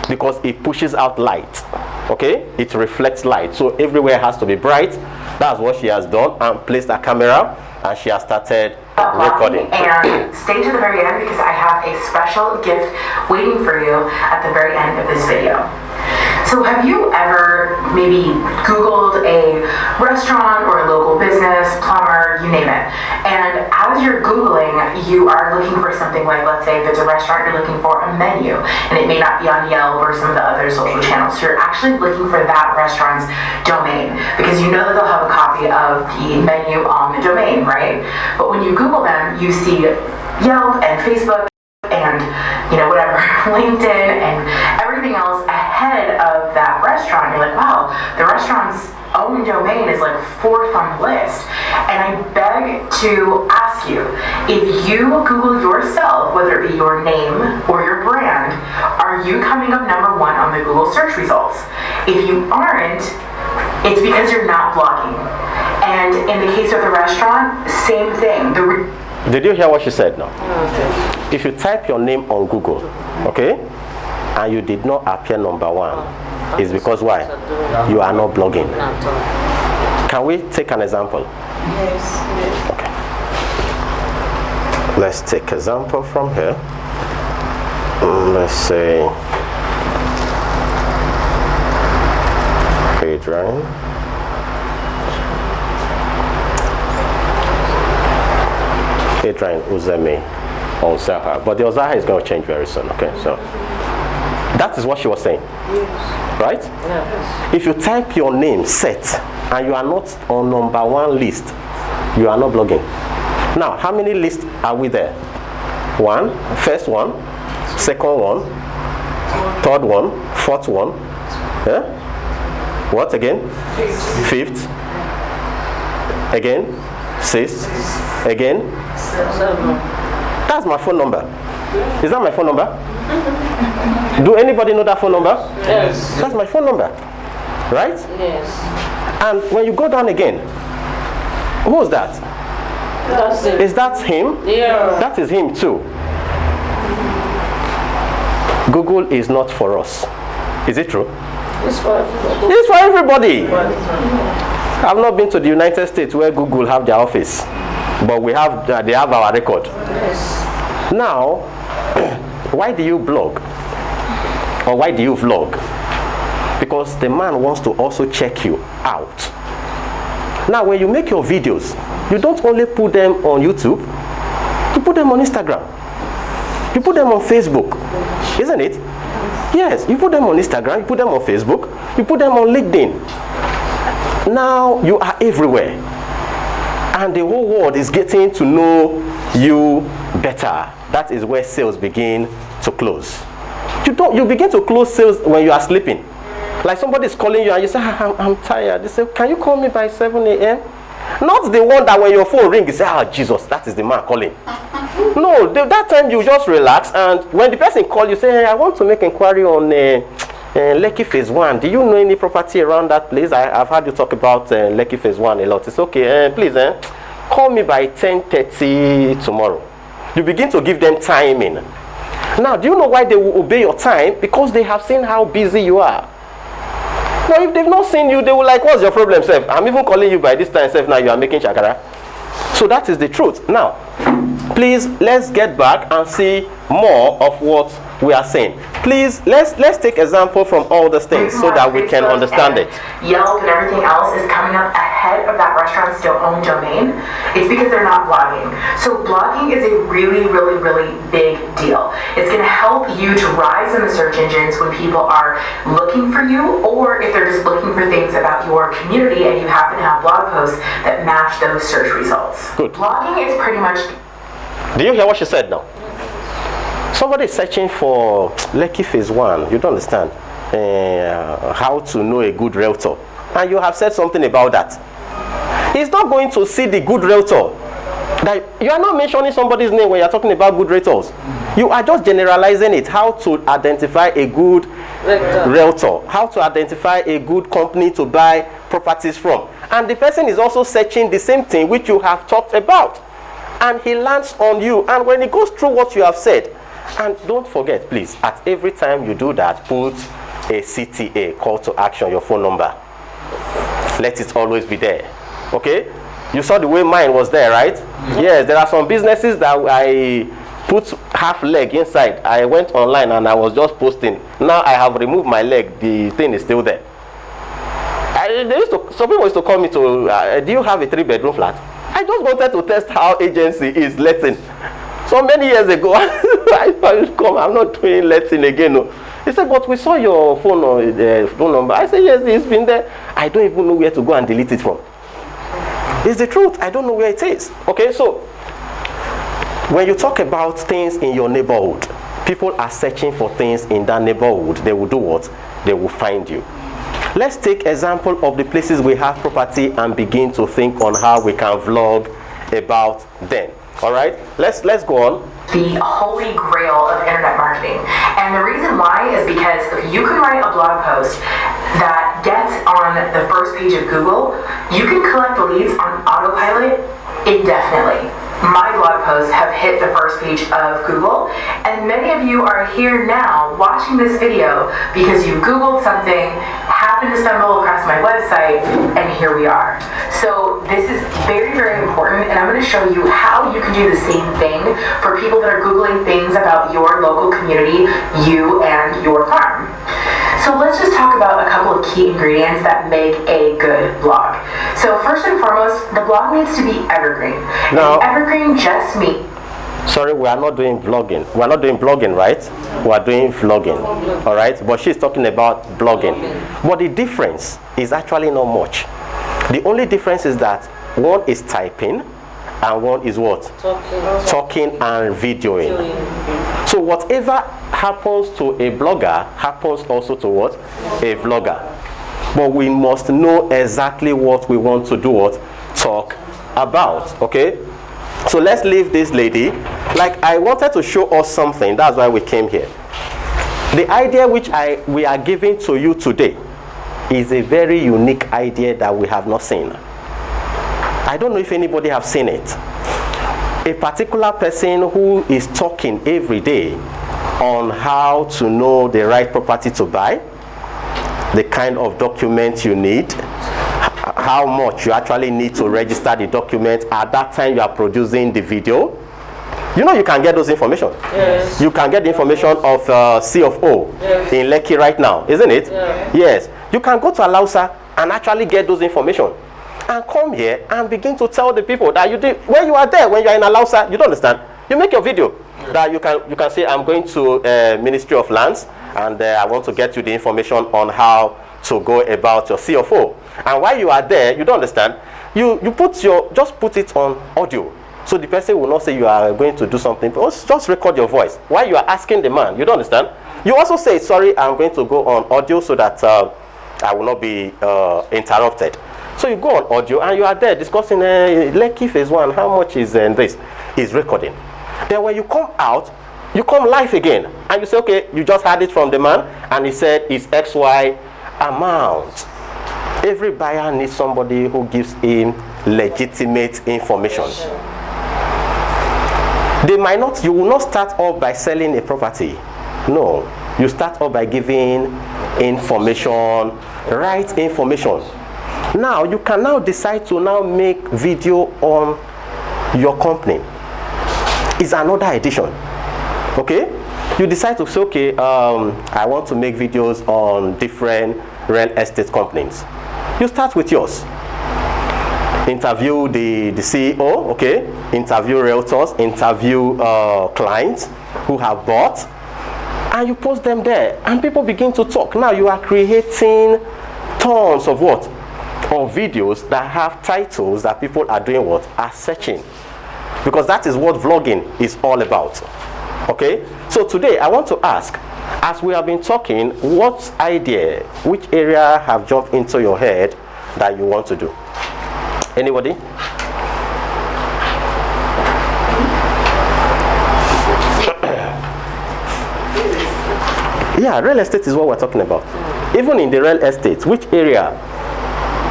because it pushes out light. Okay? It reflects light. So everywhere has to be bright. That's what she has done, and placed her camera, and she has started recording. And stay to the very end because I have a special gift waiting for you at the very end of this video. So have you ever maybe Googled a restaurant or a local business, plumber, you name it, and as you're Googling, you are looking for something like, let's say if it's a restaurant, you're looking for a menu, and it may not be on Yelp or some of the other social channels. So you're actually looking for that restaurant's domain because you know that they'll have a copy of the menu on the domain, right? But when you Google them, you see Yelp and Facebook and, you know, whatever, LinkedIn and everything else ahead of that restaurant. You're like, wow, the restaurant's own domain is like 4th on the list. And I beg to ask you, if you Google yourself, whether it be your name or your brand, are you coming up #1 on the Google search results? If you aren't, it's because you're not blogging. And in the case of the restaurant, same thing. Did you hear what she said now? If you type your name on Google, okay, and you did not appear #1, it's because why? You are not blogging. Can we take an example? Yes. Okay. Let's take an example from here. Let's say Adrain. Adrain Uzeme on Zaha, but the Zaha is going to change very soon. Okay, so that is what she was saying, right? Yes. If you type your name set and you are not on #1 list, you are not blogging. Now, how many lists are we there? 1, first one, second one, third one, fourth one. Yeah? What again? Fifth. Again? 6. Again. 7. That's my phone number. Is that my phone number? Do anybody know that phone number? Yes. That's my phone number. Right? Yes. And when you go down again, who's that? That's it. Is that him? Yeah. That is him too. Google is not for us. Is it true? It's for everybody. It's for everybody. I've not been to the United States where Google have their office, but they have our record. Yes. Now, why do you blog? Or why do you vlog? Because the man wants to also check you out. Now, when you make your videos, you don't only put them on YouTube, you put them on Instagram. You put them on Facebook, isn't it? Yes, you put them on Instagram, you put them on Facebook, you put them on LinkedIn. Now you are everywhere. And the whole world is getting to know you better. That is where sales begin to close. You begin to close sales when you are sleeping. Like somebody is calling you and you say, I'm tired. They say, can you call me by 7 a.m.? Not the one that when your phone rings, you say, Jesus, that is the man calling. No, that time you just relax, and when the person calls you, say, hey, I want to make inquiry on Lekki Phase 1. Do you know any property around that place? I've heard you talk about Lekki Phase 1 a lot. It's okay, please, call me by 10:30 tomorrow. You begin to give them timing. Now, do you know why they will obey your time? Because they have seen how busy you are. Now, if they've not seen you, they will like, what's your problem, Seth? I'm even calling you by this time, Seth, now you are making shakara. So that is the truth. Now, please, let's get back and see more of what we are saying. Please, let's take example from all these things so that we can understand it. Yelp and everything else is coming up ahead of that restaurant's own domain. It's because they're not blogging. So blogging is a really, really, really big deal. It's going to help you to rise in the search engines when people are looking for you, or if they're just looking for things about your community and you happen to have blog posts that match those search results. Good. Blogging is pretty much... Do you hear what she said now? Somebody is searching for Lekki Phase 1. You don't understand how to know a good realtor. And you have said something about that. He's not going to see the good realtor. That you are not mentioning somebody's name when you're talking about good realtors. You are just generalizing it. How to identify a good realtor. How to identify a good company to buy properties from. And the person is also searching the same thing which you have talked about. And he lands on you. And when he goes through what you have said, and don't forget, please, at every time you do that, put a CTA, call to action, your phone number. Let it always be there. Okay? You saw the way mine was there, right? Yes, there are some businesses that I put half leg inside. I went online and I was just posting. Now I have removed my leg. The thing is still there. Some people used to call me to, do you have a 3-bedroom flat? I just wanted to test how agency is letting. So many years ago, I come, I'm not doing letting again. No. He said, but we saw your phone number. I said, yes, it's been there. I don't even know where to go and delete it from. It's the truth. I don't know where it is. Okay, so when you talk about things in your neighborhood, people are searching for things in that neighborhood. They will do what? They will find you. Let's take example of the places we have property and begin to think on how we can vlog about them. All right, let's go on. The holy grail of internet marketing. And the reason why is because if you can write a blog post that gets on the first page of Google, you can collect leads on autopilot indefinitely. My blog posts have hit the first page of Google, and many of you are here now watching this video because you Googled something, happened to stumble across my website, and here we are. So this is very, very important, and I'm going to show you how you can do the same thing for people that are Googling things about your local community, you and your farm. So let's just talk about a couple of key ingredients that make a good blog. So first and foremost, the blog needs to be evergreen. Now, and evergreen just means... Sorry, we are not doing vlogging. We are not doing blogging, right? We are doing vlogging, all right? But she's talking about blogging. But the difference is actually not much. The only difference is that one is typing and one is what? Talking and videoing. So whatever happens to a blogger happens also to what? A vlogger. But we must know exactly what we want to do, what? Talk about. Okay, so let's leave this lady. Like, I wanted to show us something. That's why we came here. The idea which we are giving to you today is a very unique idea that we have not seen. I don't know if anybody have seen it. A particular person who is talking every day on how to know the right property to buy, the kind of document you need, how much you actually need to register the document at that time you are producing the video. You know, you can get those information. Yes. You can get the information of C of O in Lekki right now, isn't it? Yes. You can go to Alausa and actually get those information and come here and begin to tell the people that you did when you are there, when you are in Alausa. You don't understand. You make your video that you can say, I'm going to Ministry of Lands and I want to get you the information on how to go about your C of O. And while you are there, you don't understand. You just put it on audio. So the person will not say you are going to do something. Just record your voice while you are asking the man. You don't understand. You also say, sorry, I'm going to go on audio so that I will not be interrupted. So you go on audio and you are there discussing Lekki phase 1, how much is this? Is recording. Then when you come out, you come live again and you say, okay, you just had it from the man and he said it's XY amount. Every buyer needs somebody who gives him legitimate information. You will not start off by selling a property. No, you start off by giving information, right information. Now, you can now decide to now make video on your company. It's another edition. Okay? You decide to say, okay, I want to make videos on different real estate companies. You start with yours. Interview the CEO, okay? Interview realtors, interview clients who have bought, and you post them there, and people begin to talk. Now you are creating tons of what? Of videos that have titles that people are doing what? Are searching. Because that is what vlogging is all about. Okay? So today I want to ask, as we have been talking, what idea, which area have jumped into your head that you want to do? Anybody? Yeah, real estate is what we're talking about. Even in the real estate, which area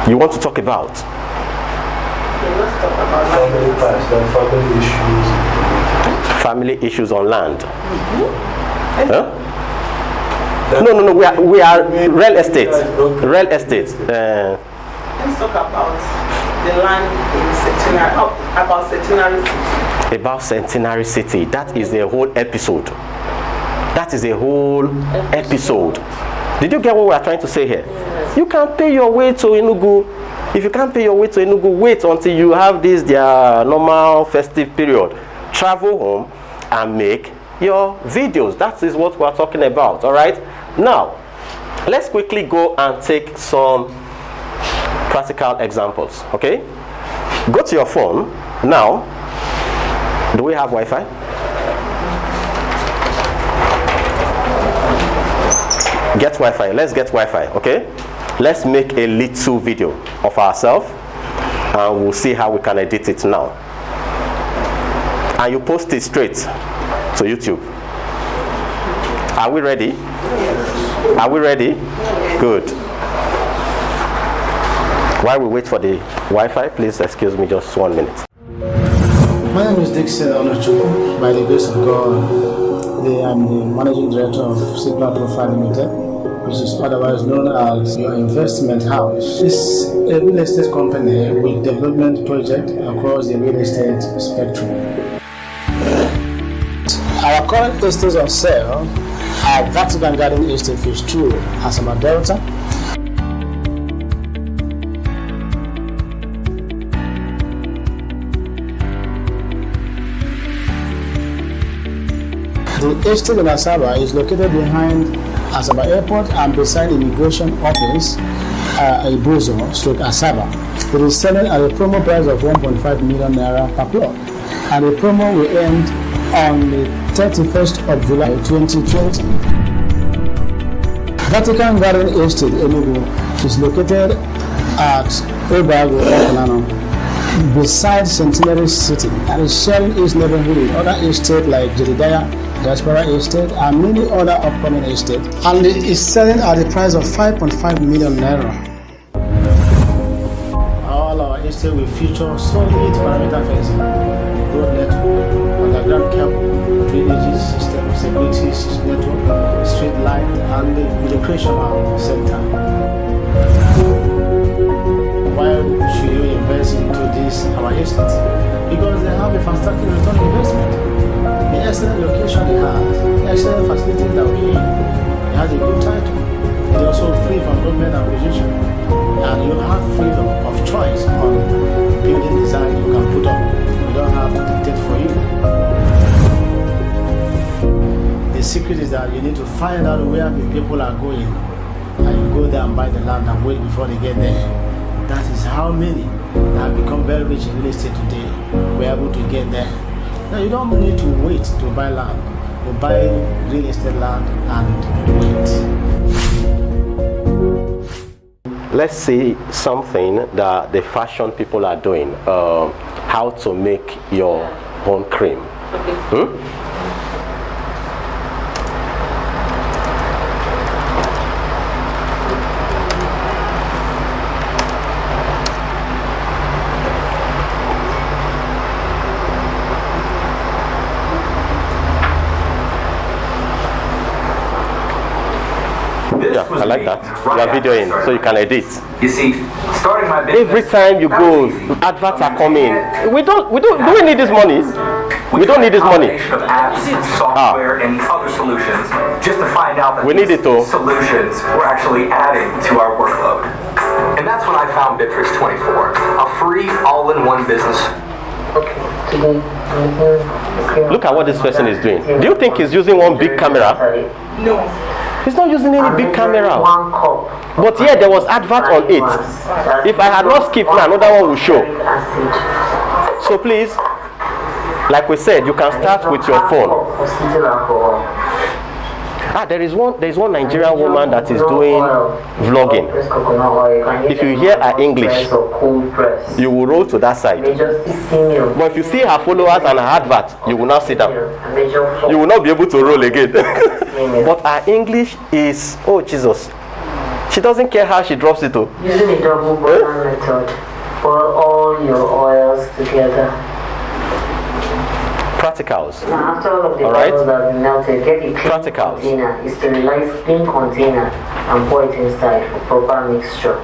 you want to talk about? Let's talk about Family issues on land. Huh? No. We are real estate. Real estate. Let's talk about the land in Centenary, about Centenary City. About Centenary City. That is a whole episode. That is a whole episode. Did you get what we are trying to say here? Yes. You can pay your way to Enugu. If you can't pay your way to Enugu, wait until you have their normal festive period. Travel home and make your videos. That is what we are talking about. All right. Now, let's quickly go and take some practical examples. Okay. Go to your phone now. Do we have Wi-Fi? Get Wi-Fi. Let's get Wi-Fi. Okay. Let's make a little video of ourselves and we'll see how we can edit it now. And you post it straight to YouTube. Are we ready? Are we ready? Good. While we wait for the Wi-Fi, please excuse me just 1 minute. My name is Dixon Onochukwu. By the grace of God, I'm the Managing Director of Sigma Profile Limited, which is otherwise known as your investment house. It's a real estate company with development projects across the real estate spectrum. Our current estates on sale are Vatican Garden Estate Phase 2, Asama Delta. The estate in Asaba is located behind Asaba Airport and beside the Immigration Office, Ibozo, Asaba. It is selling at a promo price of 1.5 million naira per plot, and the promo will end on the 31st of July 2020. Vatican Garden Estate, Enugu, is located at Obago, Okanano. beside Centenary City and is sharing its neighborhood with other estates like Jedediah, Diaspora Estate, and many other upcoming estates. And it is selling at the price of 5.5 million naira. All our estate will feature solid perimeter fencing, road network, underground cable, drainage system, security network, street light, and the recreational center. Why should you invest into this our estate? Because they have a fantastic return on investment. The excellent location it has, the excellent facilities that we have, it has a good title. It is also free from government acquisition, and you have freedom of choice on building design you can put up. We don't have to dictate for you. The secret is that you need to find out where the people are going, and you go there and buy the land and wait before they get there. That is how many that have become very rich in real estate today were able to get there. Now you don't need to wait to buy land. You buy real estate land and wait. Let's see something that the fashion people are doing. How to make your own cream. Yeah, I like that. You are videoing, so you can edit. You see, starting my business. Every time you go, adverts are coming. Do we need this money? We don't need this money. Of apps, software, and other solutions, just to find out that we need it too. Solutions were actually adding to our workload. And that's when I found Bitrix 24, a free all-in-one business. Look at what this person is doing. Do you think he's using one big camera? No. He's not using any big camera. But yeah, there was advert on it. If I had not skipped now, another one will show. So please, like we said, you can start with your phone. There is one Nigerian woman that is doing vlogging. If you hear her English, you will roll to that side. But if you see her followers and her advert, you will not sit down. You will not be able to roll again. But her English is, oh Jesus. She doesn't care how she drops it. Using a double boiler method, boil all your oils together. Practicals. Now, after all of the Alright. oils have been melted, get a clean Practicals. container, a sterilized clean container, and pour it inside for proper mixture.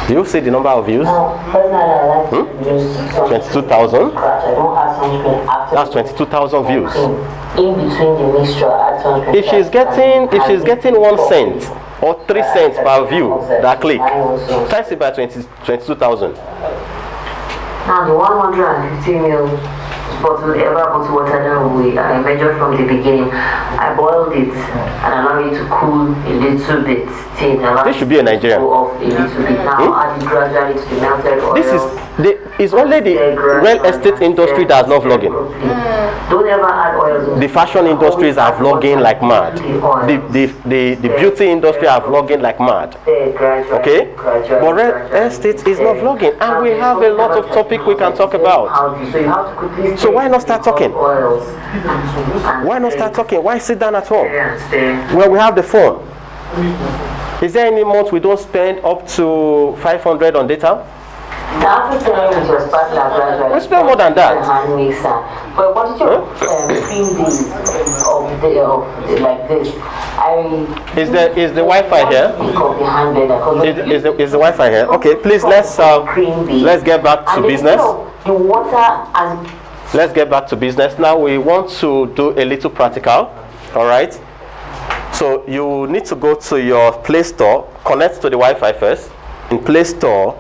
Do you see the number of views? Personally, I like to use 22,000. I don't add sunscreen after. That's 22,000 views. In between the mixture, add sunscreen. If she's getting 1 cent or 3 cents per view, that click, times it by 22,000. Now the 150 ml bottle water I measured from the beginning. I boiled it and allowed it to cool a little bit. This should be a Nigerian. Off a little bit. Now add it gradually to the melted oil. It's only the real estate industry that's not vlogging. Don't ever add oils. The fashion industries are vlogging like mad. The beauty industry are vlogging like mad. Okay? But real estate is not vlogging, and we have a lot of topics we can talk about. So why not start talking? Why not start talking? Why sit down at home? Well, we have the phone. Is there any month we don't spend up to 500 on data? We spend more than that. But what did you cream like this? Is the Wi-Fi here? Is the Wi-Fi here? Okay, please let's get back to business. The water and let's get back to business. Now we want to do a little practical. All right. So you need to go to your Play Store, connect to the Wi-Fi first. In Play Store,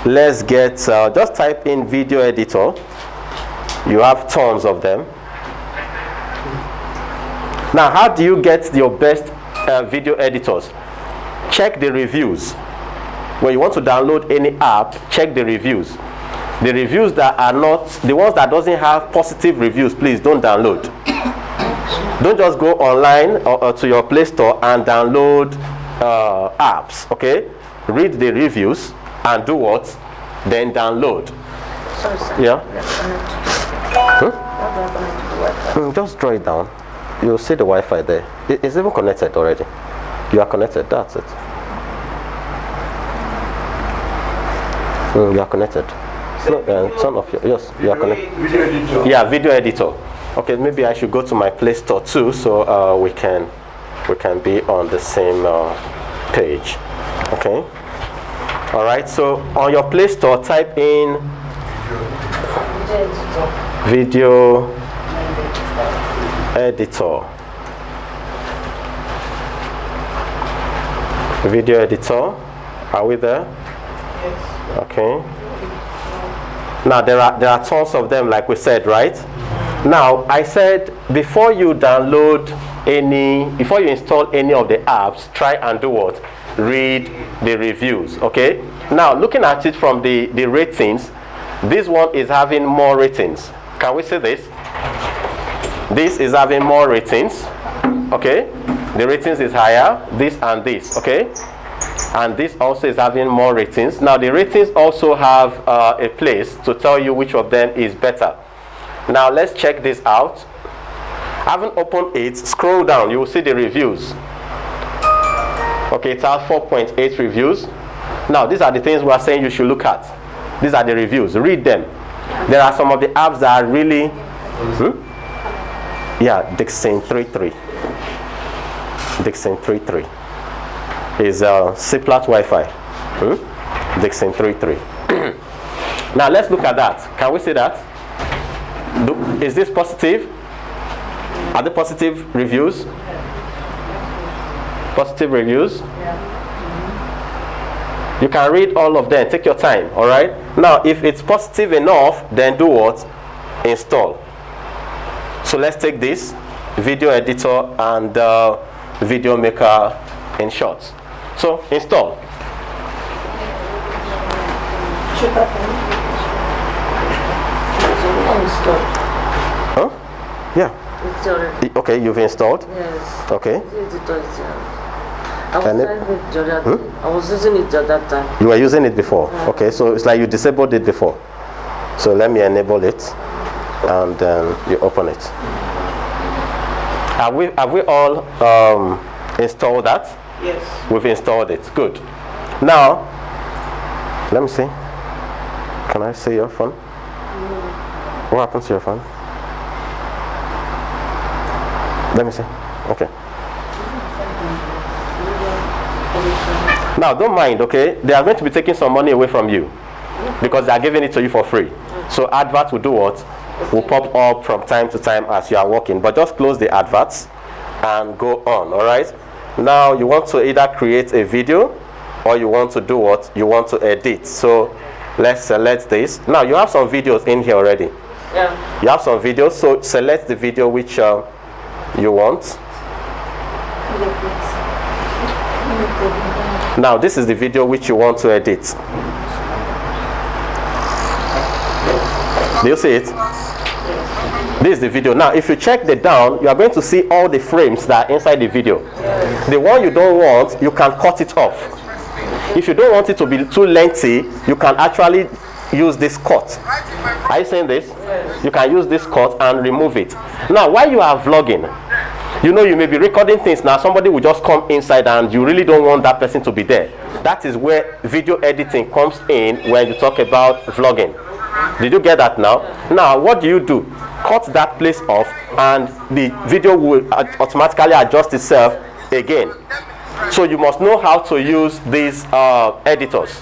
let's get, just type in video editor. You have tons of them. Now, how do you get your best video editors? Check the reviews. When you want to download any app, check the reviews. The reviews that are not, the ones that doesn't have positive reviews, please don't download. Don't just go online or to your Play Store and download apps, okay? Read the reviews and do what? Then download. Sorry, sir. Yeah? Huh? Just draw it down. You'll see the Wi-Fi there. It's even connected already. You are connected, that's it. You are connected. No, turn off your, yes, you are connected. Video editor. Yeah, video editor. Okay, maybe I should go to my Play Store too, so we can be on the same page. Okay. All right. So on your Play Store, type in video editor. Video editor. Are we there? Yes. Okay. Now there are tons of them, like we said, right? Now I said before you install any of the apps, try and do what? Read the reviews. Okay. Now looking at it from the ratings, this one is having more ratings. Can we see this? This is having more ratings. Okay. The ratings is higher. This and this. Okay. And this also is having more ratings. Now the ratings also have a place to tell you which of them is better. Now let's check this out. Having opened it, scroll down, you will see the reviews. Okay, it has 4.8 reviews. Now these are the things we are saying you should look at. These are the reviews, read them. There are some of the apps that are really yeah, Dixon 33. Dixon 33 is C-Plat Wi-Fi. Dixon 33. Now let's look at that. Can we see that? Is this positive? Are there positive reviews? Positive reviews? You can read all of them. Take your time. All right. Now, if it's positive enough, then do what? Install. So let's take this video editor and video maker in short. So install. Huh? Yeah. It's already. Okay, you've installed? Yes. Okay. I was using it at that time. You were using it before? Yeah. Okay, so it's like you disabled it before. So let me enable it and then you open it. Have we all installed that? Yes. We've installed it. Good. Now, let me see. Can I see your phone? What happens to your phone? Let me see. Okay. Now, don't mind, okay? They are going to be taking some money away from you because they are giving it to you for free. So adverts will do what? Will pop up from time to time as you are working. But just close the adverts and go on, all right? Now, you want to either create a video or you want to do what? You want to edit. So let's select this. Now, you have some videos in here already. Yeah. You have some videos, so select the video which you want. Now this is the video which you want to edit. Do you see it? This is the video. Now if you check the down, you are going to see all the frames that are inside the video. The one you don't want, you can cut it off. If you don't want it to be too lengthy, you can actually use this cut. Are you saying this? You can use this cut and remove it. Now while you are vlogging, you know you may be recording things. Now somebody will just come inside and you really don't want that person to be there. That is where video editing comes in when you talk about vlogging. Did you get that now? Now what do? Cut that place off and the video will automatically adjust itself again. So you must know how to use these editors.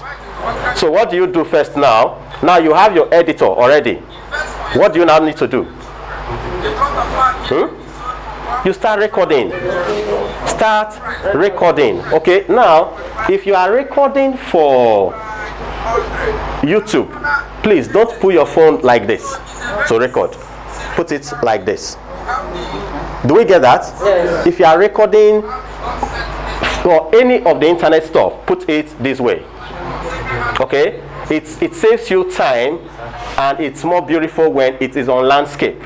So what do you do first now? Now you have your editor already. What do you now need to do? You start recording. Start recording. Okay, now if you are recording for YouTube, please don't put your phone like this to record. Put it like this. Do we get that? Yes. If you are recording for any of the internet stuff, put it this way. Okay, it saves you time and it's more beautiful when it is on landscape.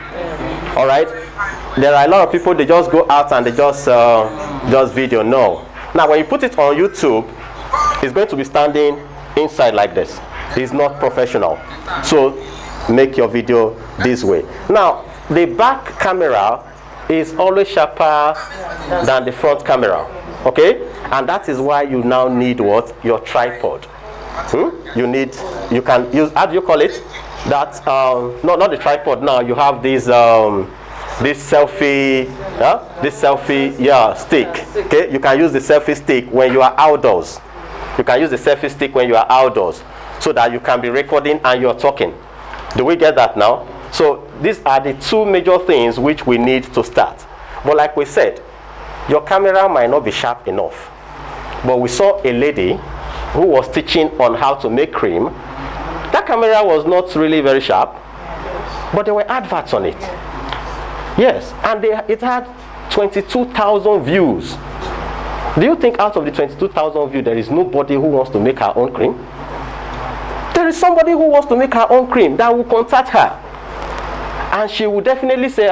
All right. there are a lot of people, they just go out and they just video. No. Now when you put it on YouTube, it's going to be standing inside like this. It's not professional. So make your video this way. Now the back camera is always sharper than the front camera. Okay? And that is why you now need what? Your tripod. You can use, how do you call it? That not the tripod. Now you have this selfie stick. Okay, you can use the selfie stick when you are outdoors. You can use the selfie stick when you are outdoors, so that you can be recording and you're talking. Do we get that now? So these are the two major things which we need to start. But like we said, your camera might not be sharp enough. But we saw a lady who was teaching on how to make cream. That camera was not really very sharp, but there were adverts on it. Yes, and it had 22,000 views. Do you think out of the 22,000 views, there is nobody who wants to make her own cream? There is somebody who wants to make her own cream that will contact her. And she will definitely say,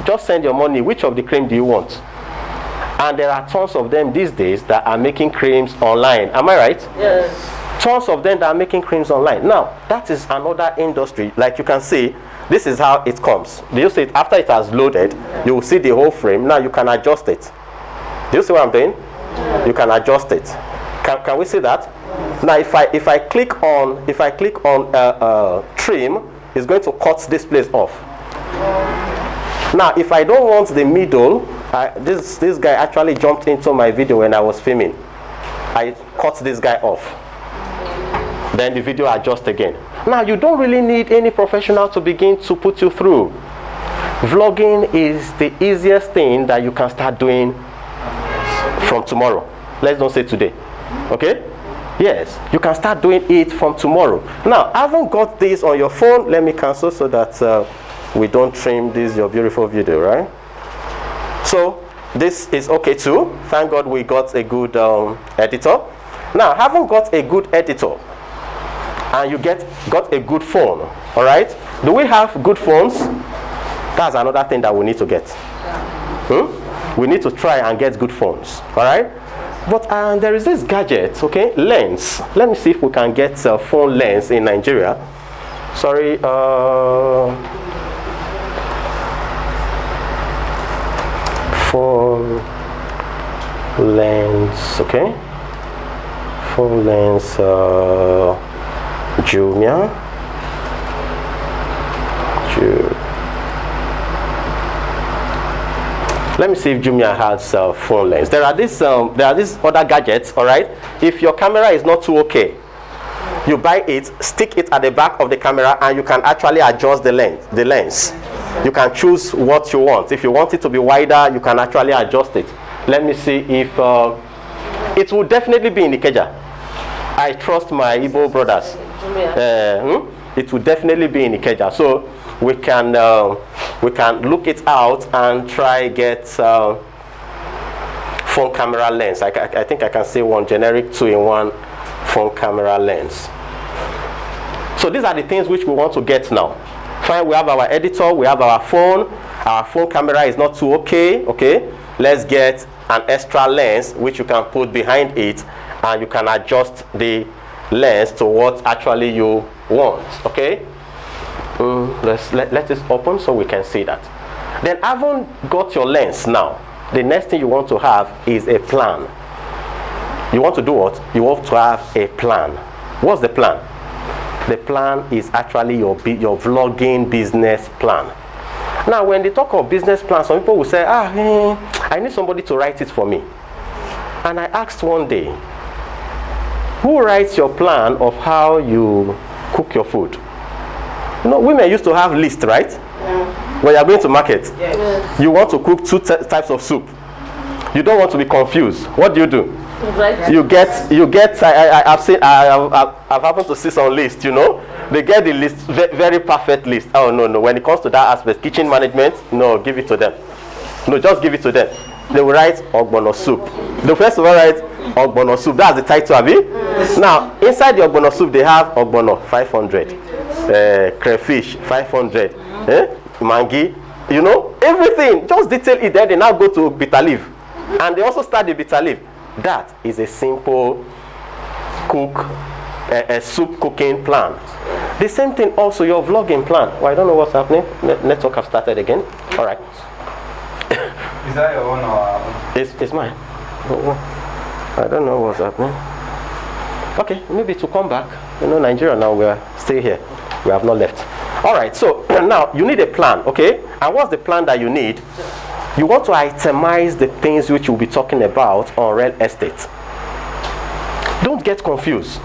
just send your money. Which of the cream do you want? And there are tons of them these days that are making creams online. Am I right? Yes. Tons of them that are making creams online. Now, that is another industry. Like you can see, this is how it comes. Do you see it? After it has loaded, you will see the whole frame. Now you can adjust it. Do you see what I'm doing? You can adjust it. Can we see that? Now if I click on trim, it's going to cut this place off. Now if I don't want the middle, this guy actually jumped into my video when I was filming. I cut this guy off. Then the video adjusts again. Now you don't really need any professional to begin to put you through. Vlogging is the easiest thing that you can start doing from tomorrow. Let's don't say today. Okay? Yes, you can start doing it from tomorrow. Now, I haven't got this on your phone. Let me cancel so that we don't trim this your beautiful video, right? So this is okay too. Thank God we got a good editor. Now, haven't got a good editor, and you got a good phone. All right? Do we have good phones? That's another thing that we need to get. We need to try and get good phones. All right? But there is this gadget, okay, lens. Let me see if we can get a phone lens in Nigeria. Sorry, phone lens, okay. Phone lens, Jumia. Let me see if Jumia has phone lens. There are these other gadgets, all right? If your camera is not too okay, you buy it, stick it at the back of the camera, and you can actually adjust the lens. You can choose what you want. If you want it to be wider, you can actually adjust it. Let me see if it will definitely be in Ikeja. I trust my Igbo brothers. It will definitely be in Ikeja. So we can look it out and try get phone camera lens. I think I can see one generic 2-in-1 phone camera lens. So these are the things which we want to get now. Fine, we have our editor, we have our phone camera is not too okay. Let's get an extra lens which you can put behind it, and you can adjust the lens to what actually you want. Okay. Let this open so we can see that. Then, having got your lens now, the next thing you want to have is a plan. You want to do what? You want to have a plan. What's the plan? The plan is actually your vlogging business plan. Now, when they talk of business plan, some people will say, I need somebody to write it for me. And I asked one day, who writes your plan of how you cook your food? You know, women used to have lists, right? Yeah. When you are going to market, yes. You want to cook 2 types of soup. You don't want to be confused. What do? Right. You get. I've happened to see some list. You know, they get the list, very perfect list. Oh no. When it comes to that aspect, kitchen management, no, give it to them. No, just give it to them. They will write ogbono soup. The first one write ogbono soup. That's the title of it. Yes. Now, inside the ogbono soup, they have ogbono 500, crayfish 500, mangi You know, everything, just detail it. Then they now go to bitter leaf, and they also start the bitter leaf. That is a simple a soup cooking plan. The same thing also your vlogging plan. Well, I don't know what's happening. Network have started again. All right. Is that your own or? It's mine. I don't know what's happening. Okay, maybe to come back. You know, Nigeria now, we're still here. We have not left. All right, so now you need a plan, okay? And what's the plan that you need? You want to itemize the things which you'll be talking about on real estate. Don't get confused.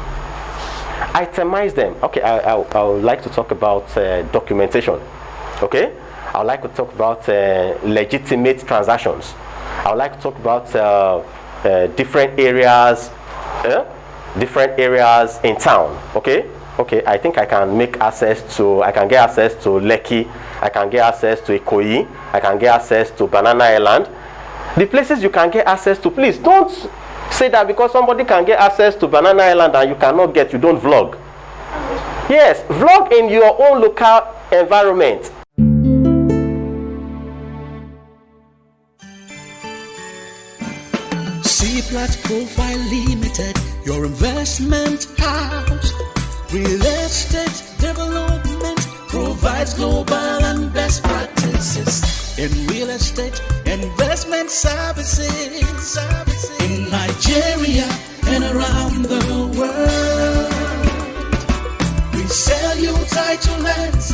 Itemize them. Okay, I would like to talk about documentation. Okay? I would like to talk about legitimate transactions. I would like to talk about different areas in town. Okay? Okay, I think I can get access to Lekki, I can get access to Ikoyi, I can get access to Banana Island. The places you can get access to, please don't say that because somebody can get access to Banana Island and you cannot get, you don't vlog. Yes, vlog in your own local environment. C-Plat Profile Limited, your investment house. Real estate development provides global and best practices in real estate investment services in Nigeria and around the world. We sell you title lands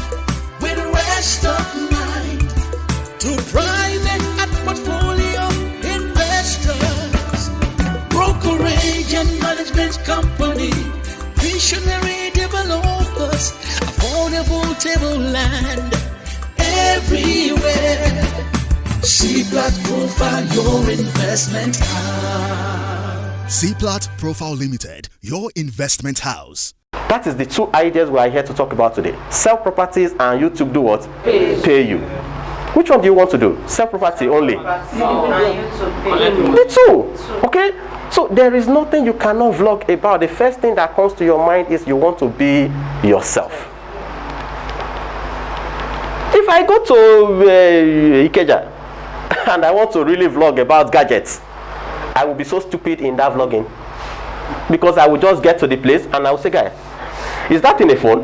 with rest of mind to private and portfolio investors, brokerage and management company, visionary developers, affordable table land everywhere. C-Plat Profile, your investment house. C-Plat Profile Limited, your investment house. That is the two ideas we are here to talk about today. Sell properties and YouTube do what? Pay you. Which one do you want to do? Sell property only? The two. Okay? So there is nothing you cannot vlog about. The first thing that comes to your mind is you want to be yourself. If I go to Ikeja and I want to really vlog about gadgets, I will be so stupid in that vlogging. Because I will just get to the place and I will say, guy, is that in a phone?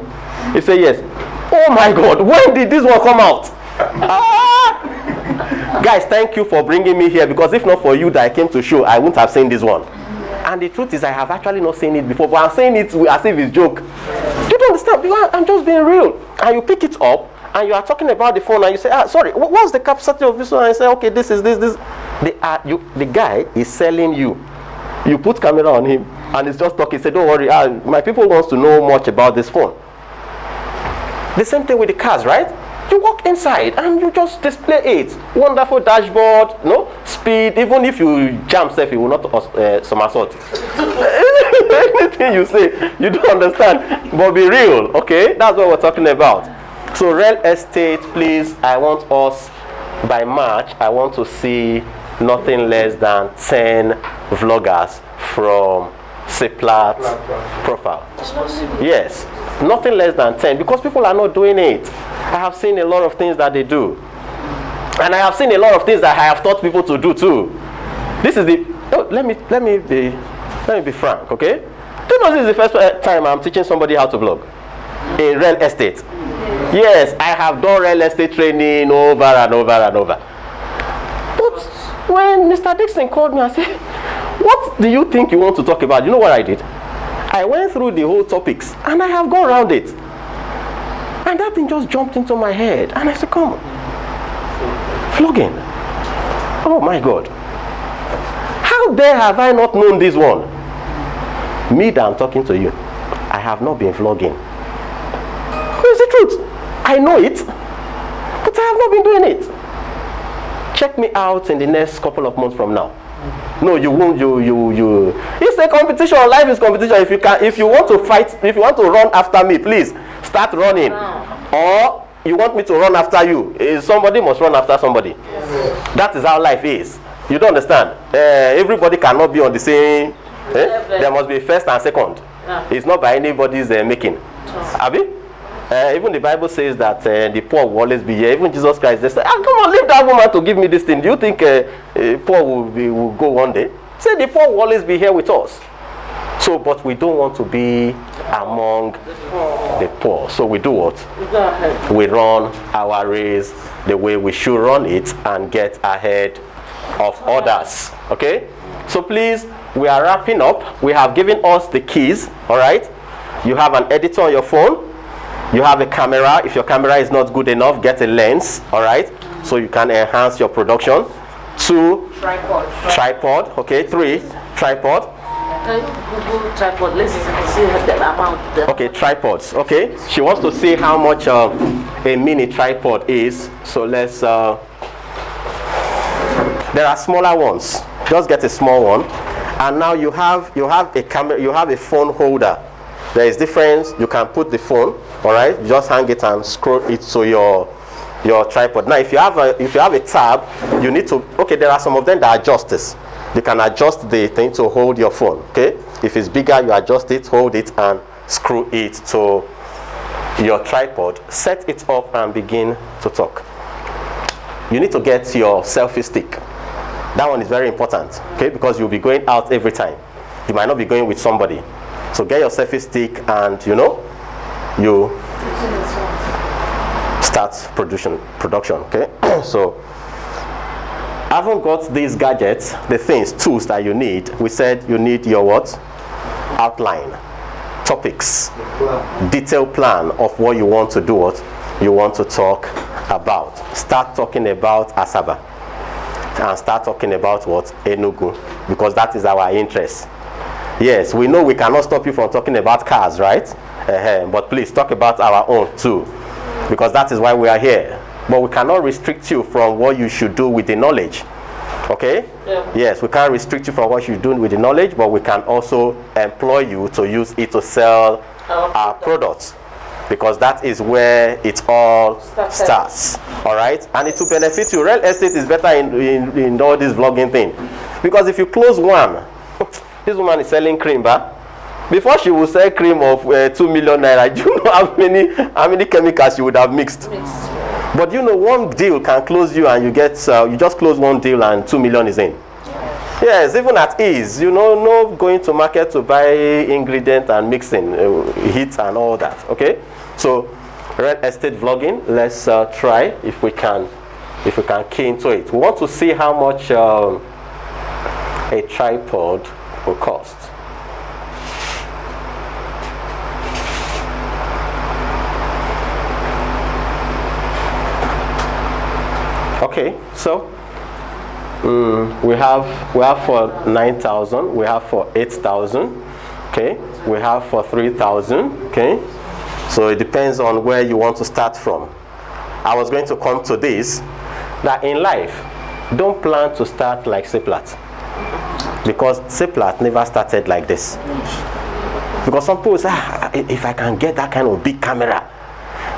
He say yes. Oh my God, when did this one come out? Guys, thank you for bringing me here, because if not for you that I came to show, I wouldn't have seen this one. And the truth is I have actually not seen it before, but I'm saying it as if it's joke. You don't understand, because I'm just being real. And you pick it up and you are talking about the phone and you say, sorry, what's the capacity of this one? And I say, okay, this is this. The guy is selling you. You put camera on him and he's just talking. Say, don't worry, my people wants to know much about this phone. The same thing with the cars, right? You walk inside and you just display it. Wonderful dashboard, no speed. Even if you jam safe, you will not somersault. Anything you say, you don't understand. But be real, okay? That's what we're talking about. So real estate, please. I want us by March. I want to see nothing less than 10 vloggers from C-Plat Profile. Yes, nothing less than 10, because people are not doing it. I have seen a lot of things that they do, and I have seen a lot of things that I have taught people to do too. This is the let me be frank, okay? Do you know this is the first time I'm teaching somebody how to vlog in real estate? Yes, I have done real estate training over and over and over. But when Mr. Dixon called me and said, what do you think you want to talk about? You know what I did? I went through the whole topics and I have gone around it. And that thing just jumped into my head. And I said, come on. Vlogging. Oh my God. How dare have I not known this one? Me that I'm talking to you, I have not been vlogging. It's the truth. I know it, but I have not been doing it. Check me out in the next couple of months from now. No, you won't. You. It's a competition. Life is competition. If you want to fight, if you want to run after me, please start running. Or you want me to run after you? Somebody must run after somebody. Yes. That is how life is. You don't understand. Everybody cannot be on the same. There must be first and second. It's not by anybody's making. Abi? Even the Bible says that the poor will always be here. Even Jesus Christ, they say, come on, leave that woman to give me this thing. Do you think poor will go one day? Say the poor will always be here with us. So, but we don't want to be among the poor. So we do what? We run our race the way we should run it and get ahead of others. Okay? So please, we are wrapping up. We have given us the keys. All right? You have an editor on your phone. You have a camera. If your camera is not good enough, get a lens. All right? So you can enhance your production. 2, tripod. Okay. 3, tripod. Google tripod. Let's see the amount. Okay, tripods. Okay. She wants to see how much a mini tripod is. So let's. There are smaller ones. Just get a small one. And now you have a camera. You have a phone holder. There is difference. You can put the phone. All right. Just hang it and scroll it to your tripod. Now, if you have a tab, you need to. Okay, there are some of them that adjust this. You can adjust the thing to hold your phone. Okay. If it's bigger, you adjust it, hold it, and screw it to your tripod. Set it up and begin to talk. You need to get your selfie stick. That one is very important. Okay, because you'll be going out every time. You might not be going with somebody. So get your selfie stick and you start production. Okay. So I haven't got these gadgets, the tools that you need. We said you need your what? Outline, topics, detailed plan of what you want to do, what you want to talk about. Start talking about Asaba and start talking about what? Enugu, because that is our interest. Yes, we know we cannot stop you from talking about cars, right? But please talk about our own too, because that is why we are here. But we cannot restrict you from what you should do with the knowledge. Okay? Yeah. Yes, we can't restrict you from what you do with the knowledge, but we can also employ you to use it to sell our products, because that is where it all starts. All right? And it will benefit you. Real estate is better in all this vlogging thing, because if you close one, this woman is selling cream, but before she will sell cream of 2 million naira, do you know how many chemicals she would have mixed? But you know, one deal can close you, and you get you just close one deal and 2 million is in. Yes, even at ease, you know, no going to market to buy ingredient and mixing heat and all that. Okay, so real estate vlogging. Let's try if we can key into it. We want to see how much a tripod will cost. Okay, so we have for 9,000, we have for 8,000, okay, we have for 3,000, okay. So it depends on where you want to start from. I was going to come to this, that in life, don't plan to start like Seplat, because Seplat never started like this. Because some people say, if I can get that kind of big camera,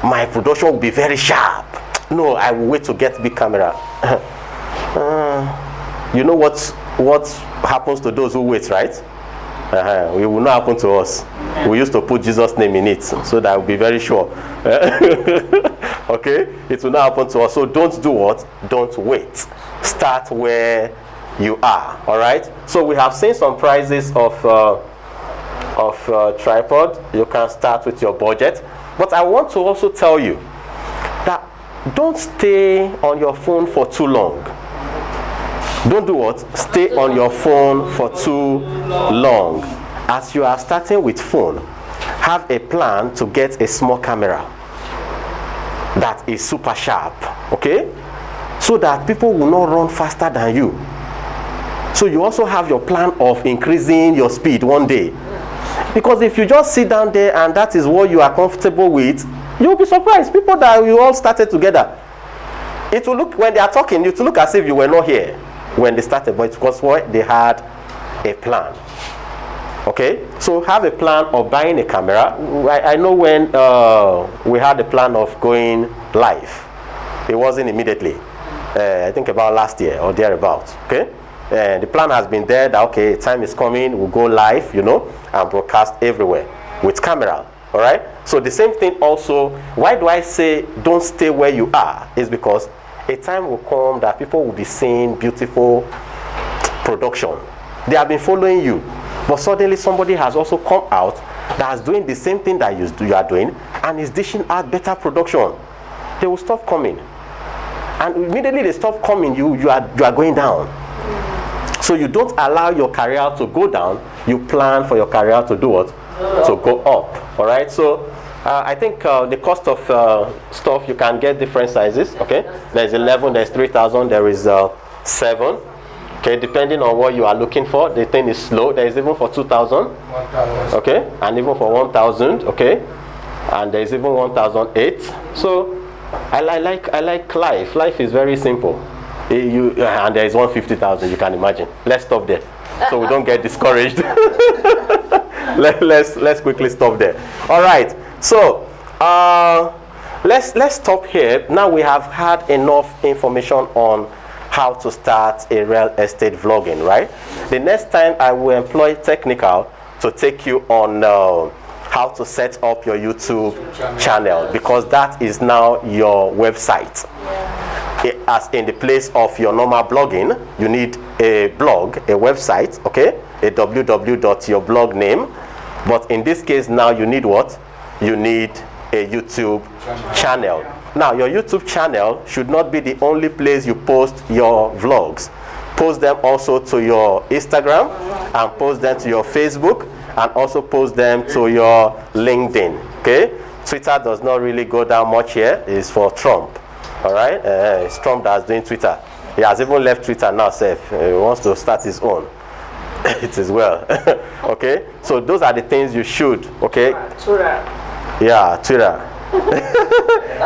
my production will be very sharp. No, I will wait to get big camera. You know what happens to those who wait, right? It will not happen to us. We used to put Jesus' name in it, so that will be very sure. Okay, it will not happen to us. So don't do what? Don't wait. Start where you are. All right. So we have seen some prices of tripod. You can start with your budget, but I want to also tell you that don't stay on your phone for too long. Don't do what? Stay on your phone for too long. As you are starting with phone, have a plan to get a small camera that is super sharp, okay? So that people will not run faster than you. So you also have your plan of increasing your speed one day. Because if you just sit down there and that is what you are comfortable with, you'll be surprised. People that you all started together, it will look, when they are talking, it will look as if you were not here when they started, but it was what they had a plan. Okay, so have a plan of buying a camera. I know when we had the plan of going live, it wasn't immediately. I think about last year or thereabouts. Okay, the plan has been there that okay, time is coming, we'll go live, you know, and broadcast everywhere with camera. All right. So the same thing also. Why do I say don't stay where you are? Is because a time will come that people will be seeing beautiful production. They have been following you, but suddenly somebody has also come out that is doing the same thing that you are doing and is dishing out better production. They will stop coming, and immediately they stop coming, you are going down. So you don't allow your career to go down. You plan for your career to do what? To go up. All right. So I think the cost of stuff, you can get different sizes. Okay. There's 11. There's 3,000. There is 7. Okay. Depending on what you are looking for, the thing is slow. There is even for 2,000. Okay. And even for 1,000. Okay. And there is even 1,008. So I like life. Life is very simple. And there is 150,000. You can imagine. Let's stop there, so we don't get discouraged. let's quickly stop there. All right. So let's stop here. Now we have had enough information on how to start a real estate vlogging. Right. The next time I will employ Technical to take you on how to set up your YouTube channel, because that is now your website. As in the place of your normal blogging, you need a blog, a website, okay, a www.yourblog name. But in this case now you need what? You need a YouTube channel. Now your YouTube channel should not be the only place you post your vlogs. Post them also to your Instagram, and post them to your Facebook, and also post them to your LinkedIn. Okay, Twitter does not really go down much here. It's for Trump. All right, it's Trump that's doing Twitter. He has even left Twitter now. He wants to start his own. It is well. Okay, so those are the things you should. Okay. Twitter. Yeah, Twitter.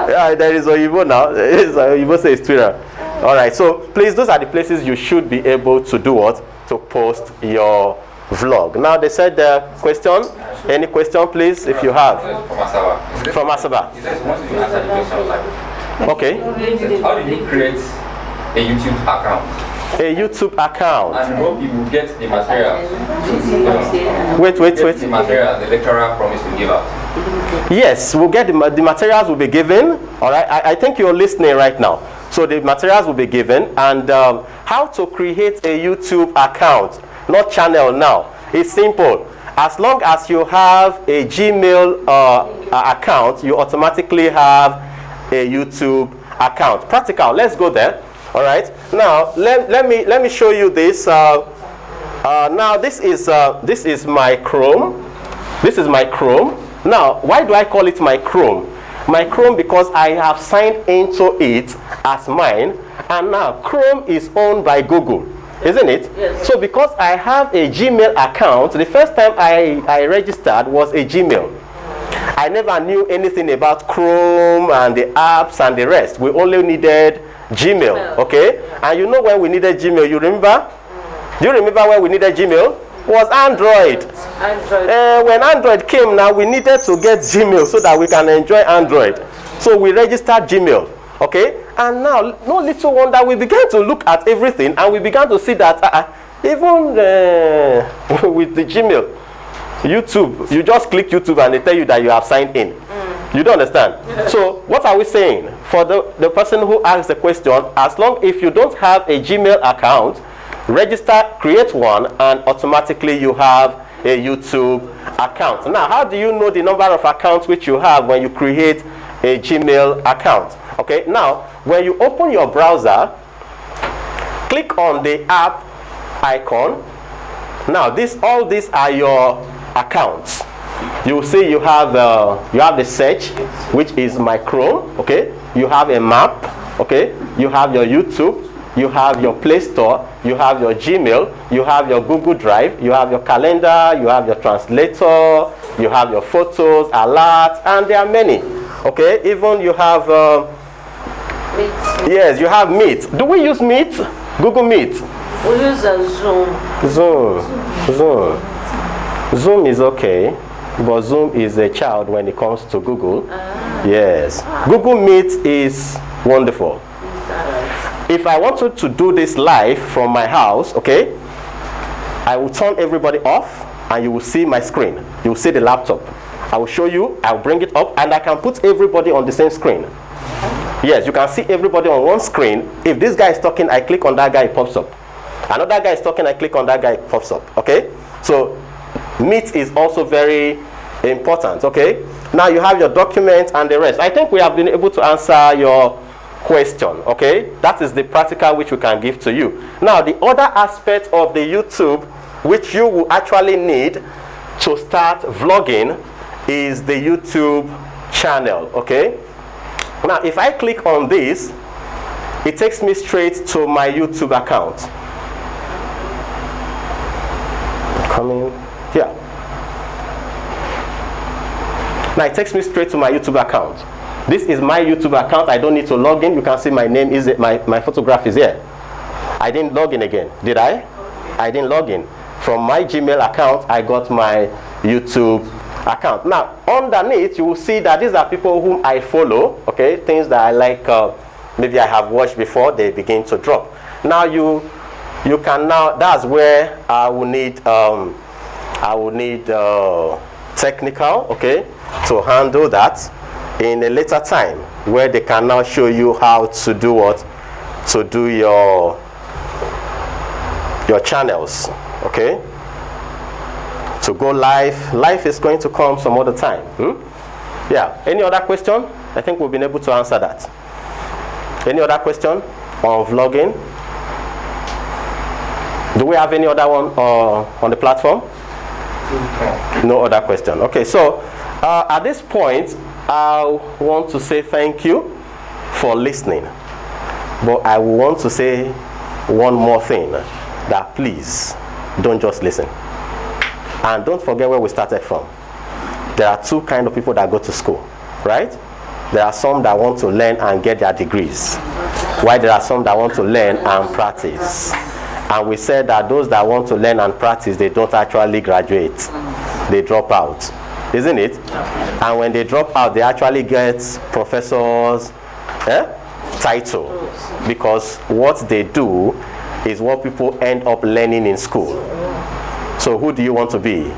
Yeah, there is Oyibo now. Oyibo says Twitter. All right, so please, those are the places you should be able to do what? To post your vlog. Now they said the question. Any question, please, if you have. From Asaba. Okay. How did you create a YouTube account? A YouTube account. And hope you will get the materials. Wait. The materials the lecturer promised to give out. Yes, we'll get the materials will be given. All right. I think you're listening right now. So the materials will be given, and how to create a YouTube account, not channel now. It's simple. As long as you have a Gmail account, you automatically have a YouTube account. Practical. Let's go there. All right. Now let me show you this. Now this is my Chrome. This is my Chrome. Now why do I call it my Chrome? My Chrome because I have signed into it as mine, and now Chrome is owned by Google, isn't it? Yes. So because I have a Gmail account, the first time I registered was a Gmail. I never knew anything about Chrome and the apps and the rest. We only needed Gmail, okay? And you know when we needed Gmail, you remember? Do you remember when we needed Gmail? Was Android. When Android came now, we needed to get Gmail so that we can enjoy Android. So we registered Gmail, okay? And now, no little wonder, we began to look at everything, and we began to see that even with the Gmail, YouTube, you just click YouTube and they tell you that you have signed in. You don't understand? So what are we saying? For the person who asked the question, as long if you don't have a Gmail account, register, create one, and automatically you have a YouTube account. Now, how do you know the number of accounts which you have when you create a Gmail account? Okay, now, when you open your browser, click on the app icon. Now, all these are your accounts. You will see you have the search, which is my Chrome, okay? You have a map, okay? You have your YouTube. You have your Play Store, you have your Gmail, you have your Google Drive, you have your calendar, you have your translator, you have your photos, alerts, and there are many. Okay, even you have Meet. Yes, you have Meet. Do we use Meet? Google Meet. We use Zoom. Zoom is okay, but Zoom is a child when it comes to Google. Yes, Google Meet is wonderful. If I wanted to do this live from my house, okay, I will turn everybody off and you will see my screen. You will see the laptop. I will show you, I'll bring it up, and I can put everybody on the same screen. Yes, you can see everybody on one screen. If this guy is talking, I click on that guy, it pops up. Another guy is talking, I click on that guy, it pops up. Okay? So Meet is also very important. Okay? Now you have your documents and the rest. I think we have been able to answer your question. Okay? That is the practical which we can give to you. Now the other aspect of the YouTube which you will actually need to start vlogging is the YouTube channel. Okay? Now if I click on this, it takes me straight to my YouTube account. Coming here. Now it takes me straight to my YouTube account. This is my YouTube account. I don't need to log in. You can see my name is my photograph is here. I didn't log in again, did I? I didn't log in. From my Gmail account, I got my YouTube account. Now underneath, you will see that these are people whom I follow. Okay, things that I like. Maybe I have watched before. They begin to drop. Now you can now. That's where I will need. Technical, okay, to handle that in a later time, where they can now show you how to do what, to do your channels, okay, to go live. Live is going to come some other time. Yeah. Any other question? I think we've been able to answer that. Any other question on vlogging? Do we have any other one on the platform? No other question. Okay, so at this point, I want to say thank you for listening. But I want to say one more thing, that please don't just listen. And don't forget where we started from. There are two kinds of people that go to school, right? There are some that want to learn and get their degrees, while there are some that want to learn and practice. And we said that those that want to learn and practice, they don't actually graduate. They drop out, isn't it? And when they drop out, they actually get professor's title, because what they do is what people end up learning in school. So who do you want to be?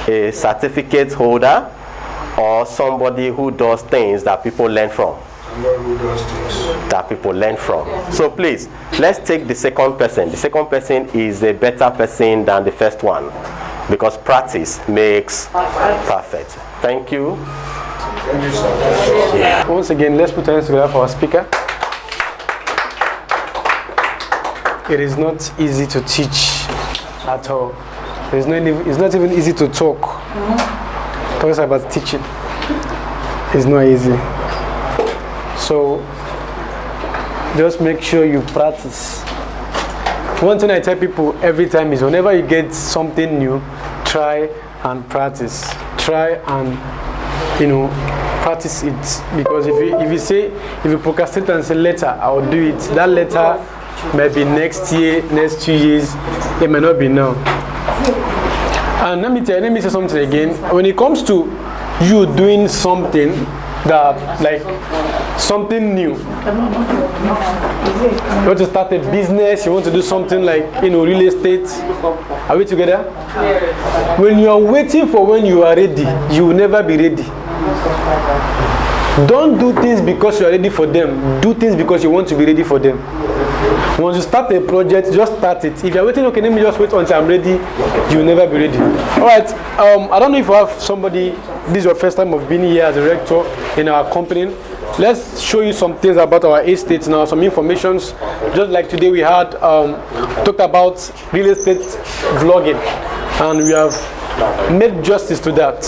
A certificate holder, or somebody who does things that people learn from? That people learn from. So please, let's take the second person. The second person is a better person than the first one, because practice makes perfect. Thank you. Yeah. Once again, let's put hands together for our speaker. It is not easy to teach at all. It's not even easy to talk. Talk about teaching. It's not easy. So just make sure you practice. One thing I tell people every time is, whenever you get something new, try and practice. Try and practice it. Because if you procrastinate and say later, I will do it, that later maybe next year, next 2 years, it may not be now. And let me say something again. When it comes to you doing something that, like, something new, you want to start a business, you want to do something like real estate, are we together? When you are waiting for when you are ready, you will never be ready. Don't do things because you are ready for them. Do things because you want to be ready for them. Once you start a project, just start it. If you are waiting, okay, let me just wait until I'm ready, you will never be ready. Alright, I don't know if you have somebody, this is your first time of being here as a rector in our company. Let's show you some things about our estate now, some informations. Just like today we had talked about real estate vlogging, and we have made justice to that.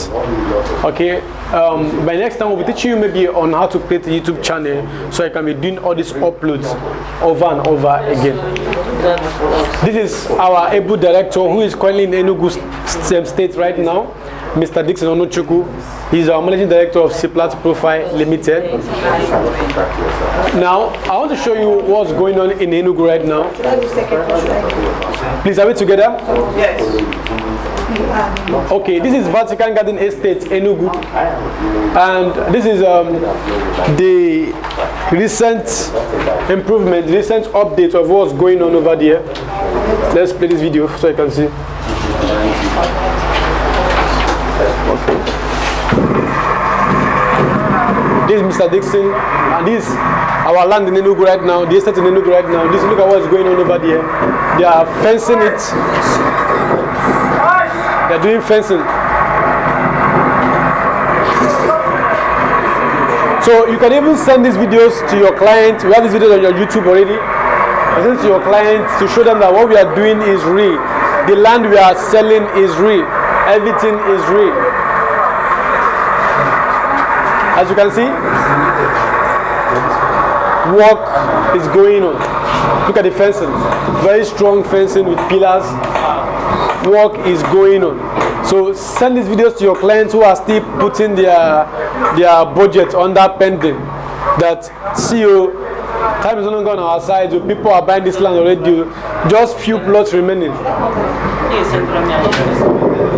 Okay, by next time we'll be teaching you maybe on how to create a YouTube channel, so you can be doing all these uploads over and over again. This is our able director, who is currently in Enugu state right now, Mr. Dixon Onochukwu. He's our managing director of Ciplat Profile Limited. Now, I want to show you what's going on in Enugu right now. Please, are we together? Yes. Okay, this is Vatican Garden Estate, Enugu, and this is the recent improvement, recent update of what's going on over there. Let's play this video so you can see. Okay. This is Mr. Dixon, and this is our land in Enugu right now. The estate in Enugu right now. This, look at what's going on over there. They are fencing it. They are doing fencing. So you can even send these videos to your client. We have these videos on your YouTube already. Send it to your clients to show them that what we are doing is real. The land we are selling is real. Everything is real. As you can see, work is going on. Look at the fencing. Very strong fencing with pillars. Work is going on. So send these videos to your clients who are still putting their budget under pending. That CEO, time is not gone on our side. So people are buying this land already. Just few plots remaining.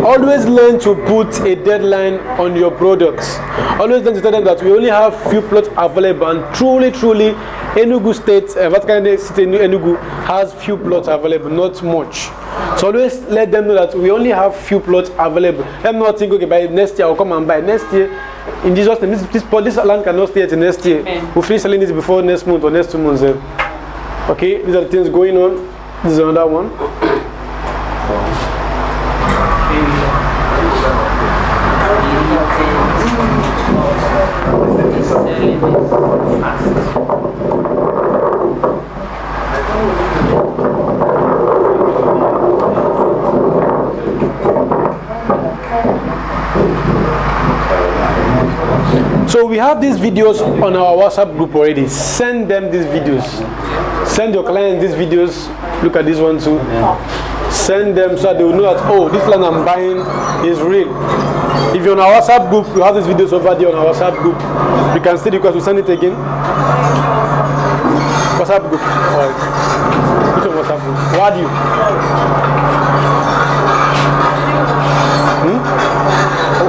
Always learn to put a deadline on your products. Always learn to tell them that we only have few plots available, and truly, Enugu State, Vatican City Enugu has few plots available, not much. So always let them know that we only have few plots available. Let them not think, okay, by next year I'll come and buy. Next year, in Jesus' name, this land cannot stay until next year. We'll finish selling this before next month or next 2 months. Okay, these are the things going on. This is another one. So we have these videos on our WhatsApp group already. Send them these videos. Send your clients these videos. Look at this one too. Send them so that they will know that, oh, this land I'm buying is real. If you're on our WhatsApp group, we have these videos over there on our WhatsApp group. You can see because we send it again. WhatsApp group. Alright. Which one WhatsApp group? What do you?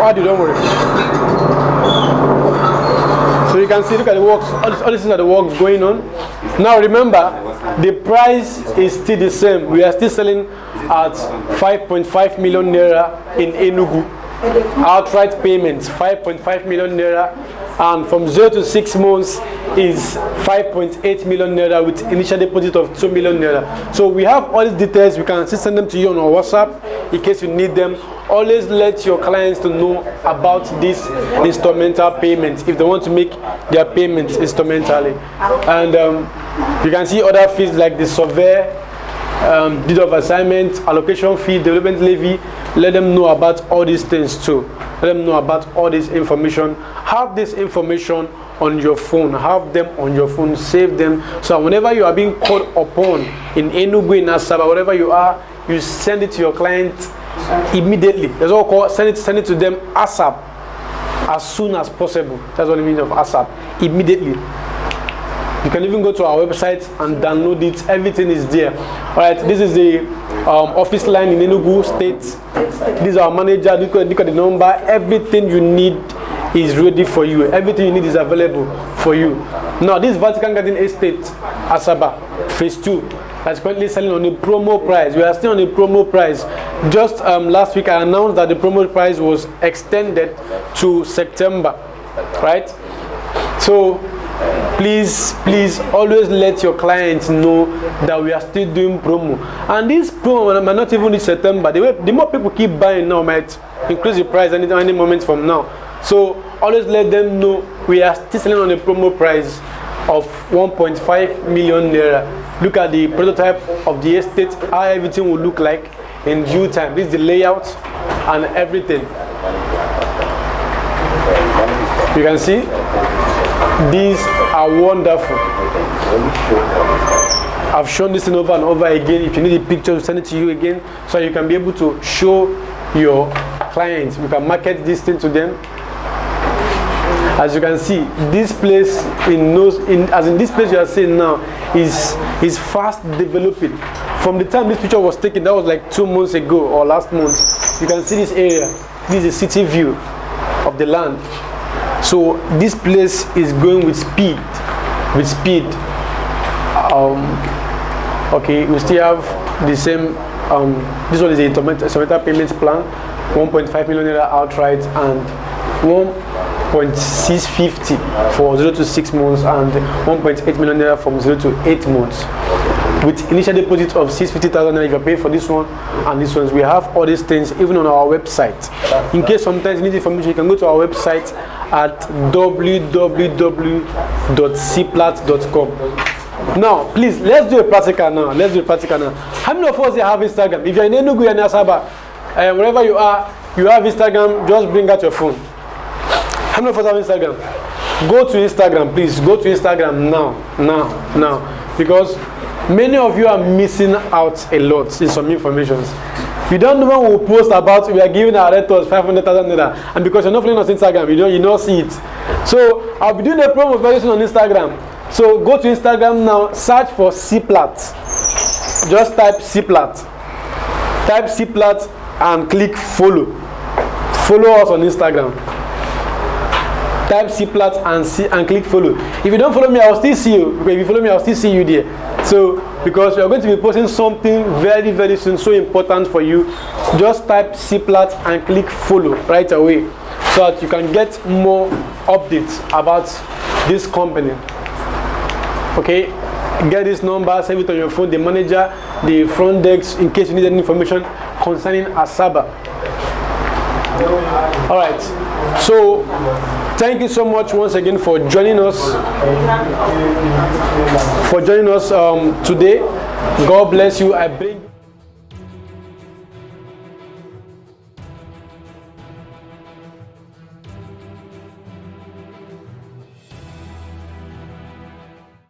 What do you? Don't worry. So you can see, look at the works, all these things are the works going on. Now remember, the price is still the same. We are still selling at 5.5 million naira in Enugu. Outright payments, 5.5 million naira. And from 0 to 6 months is 5.8 million naira with initial deposit of 2 million naira. So we have all these details. We can still send them to you on our WhatsApp in case you need them. Always let your clients to know about this instrumental payments if they want to make their payments instrumentally. And you can see other fees like the survey, deed of assignment, allocation fee, development levy. Let them know about all these things too. Let them know about all this information. Have this information on your phone. Have them on your phone. Save them. So whenever you are being called upon in Enugu, in Asaba, wherever you are, you send it to your client immediately. That's all called send it to them ASAP, as soon as possible. That's what it means of ASAP. Immediately. You can even go to our website and download it. Everything is there. Alright, this is the office line in Enugu State. This is our manager. Look at the number. Everything you need is ready for you. Everything you need is available for you. Now, this Vatican Garden Estate, Asaba, Phase 2, that's currently selling on a promo price. We are still on a promo price. Just last week, I announced that the promo price was extended to September, right? So, please always let your clients know that we are still doing promo. And this promo might not even reach September. The more people keep buying now, might increase the price any moment from now. So always let them know we are still selling on a promo price of 1.5 million naira. Look at the prototype of the estate, how everything will look like in due time. This is the layout and everything. You can see these are wonderful. I've shown this thing over and over again. If you need a picture, we'll send it to you again so you can be able to show your clients. You can market this thing to them. As you can see, this place this place you are seeing now is fast developing. From the time this picture was taken, that was like 2 months ago or last month. You can see this area. This is a city view of the land. So this place is going with speed. Okay, we still have the same. This one is a instrumental payments plan, 1.5 million naira outright and 1.650 for 0 to 6 months and 1.8 million naira from 0 to 8 months. With initial deposit of 650,000 naira if you pay for this one and this one. We have all these things even on our website. In case sometimes you need information, you can go to our website at www.cplat.com. Now, please, let's do a practical now. How many of us here have Instagram? If you're in Enugu and Asaba, wherever you are, you have Instagram, just bring out your phone. How many of us have Instagram? Go to Instagram, please. Go to Instagram now. Because many of you are missing out a lot in some information. You don't know when we post about we are giving our Realtors 500,000 naira, and because you're not following us on Instagram, you don't see it. So I'll be doing a promo very soon on Instagram. So go to Instagram now, search for CPlat. Just type CPlat. Type CPlat and click follow. Follow us on Instagram. Type CPlat and click follow. If you don't follow me, I'll still see you. Because if you follow me, I'll still see you there. So because we are going to be posting something very, very soon, so important for you, just type CPlat and click follow right away, so that you can get more updates about this company. Okay, get this number, save it on your phone, the manager, the front desk, in case you need any information concerning Asaba. All right, so thank you so much once again for joining us today. God bless you. I bring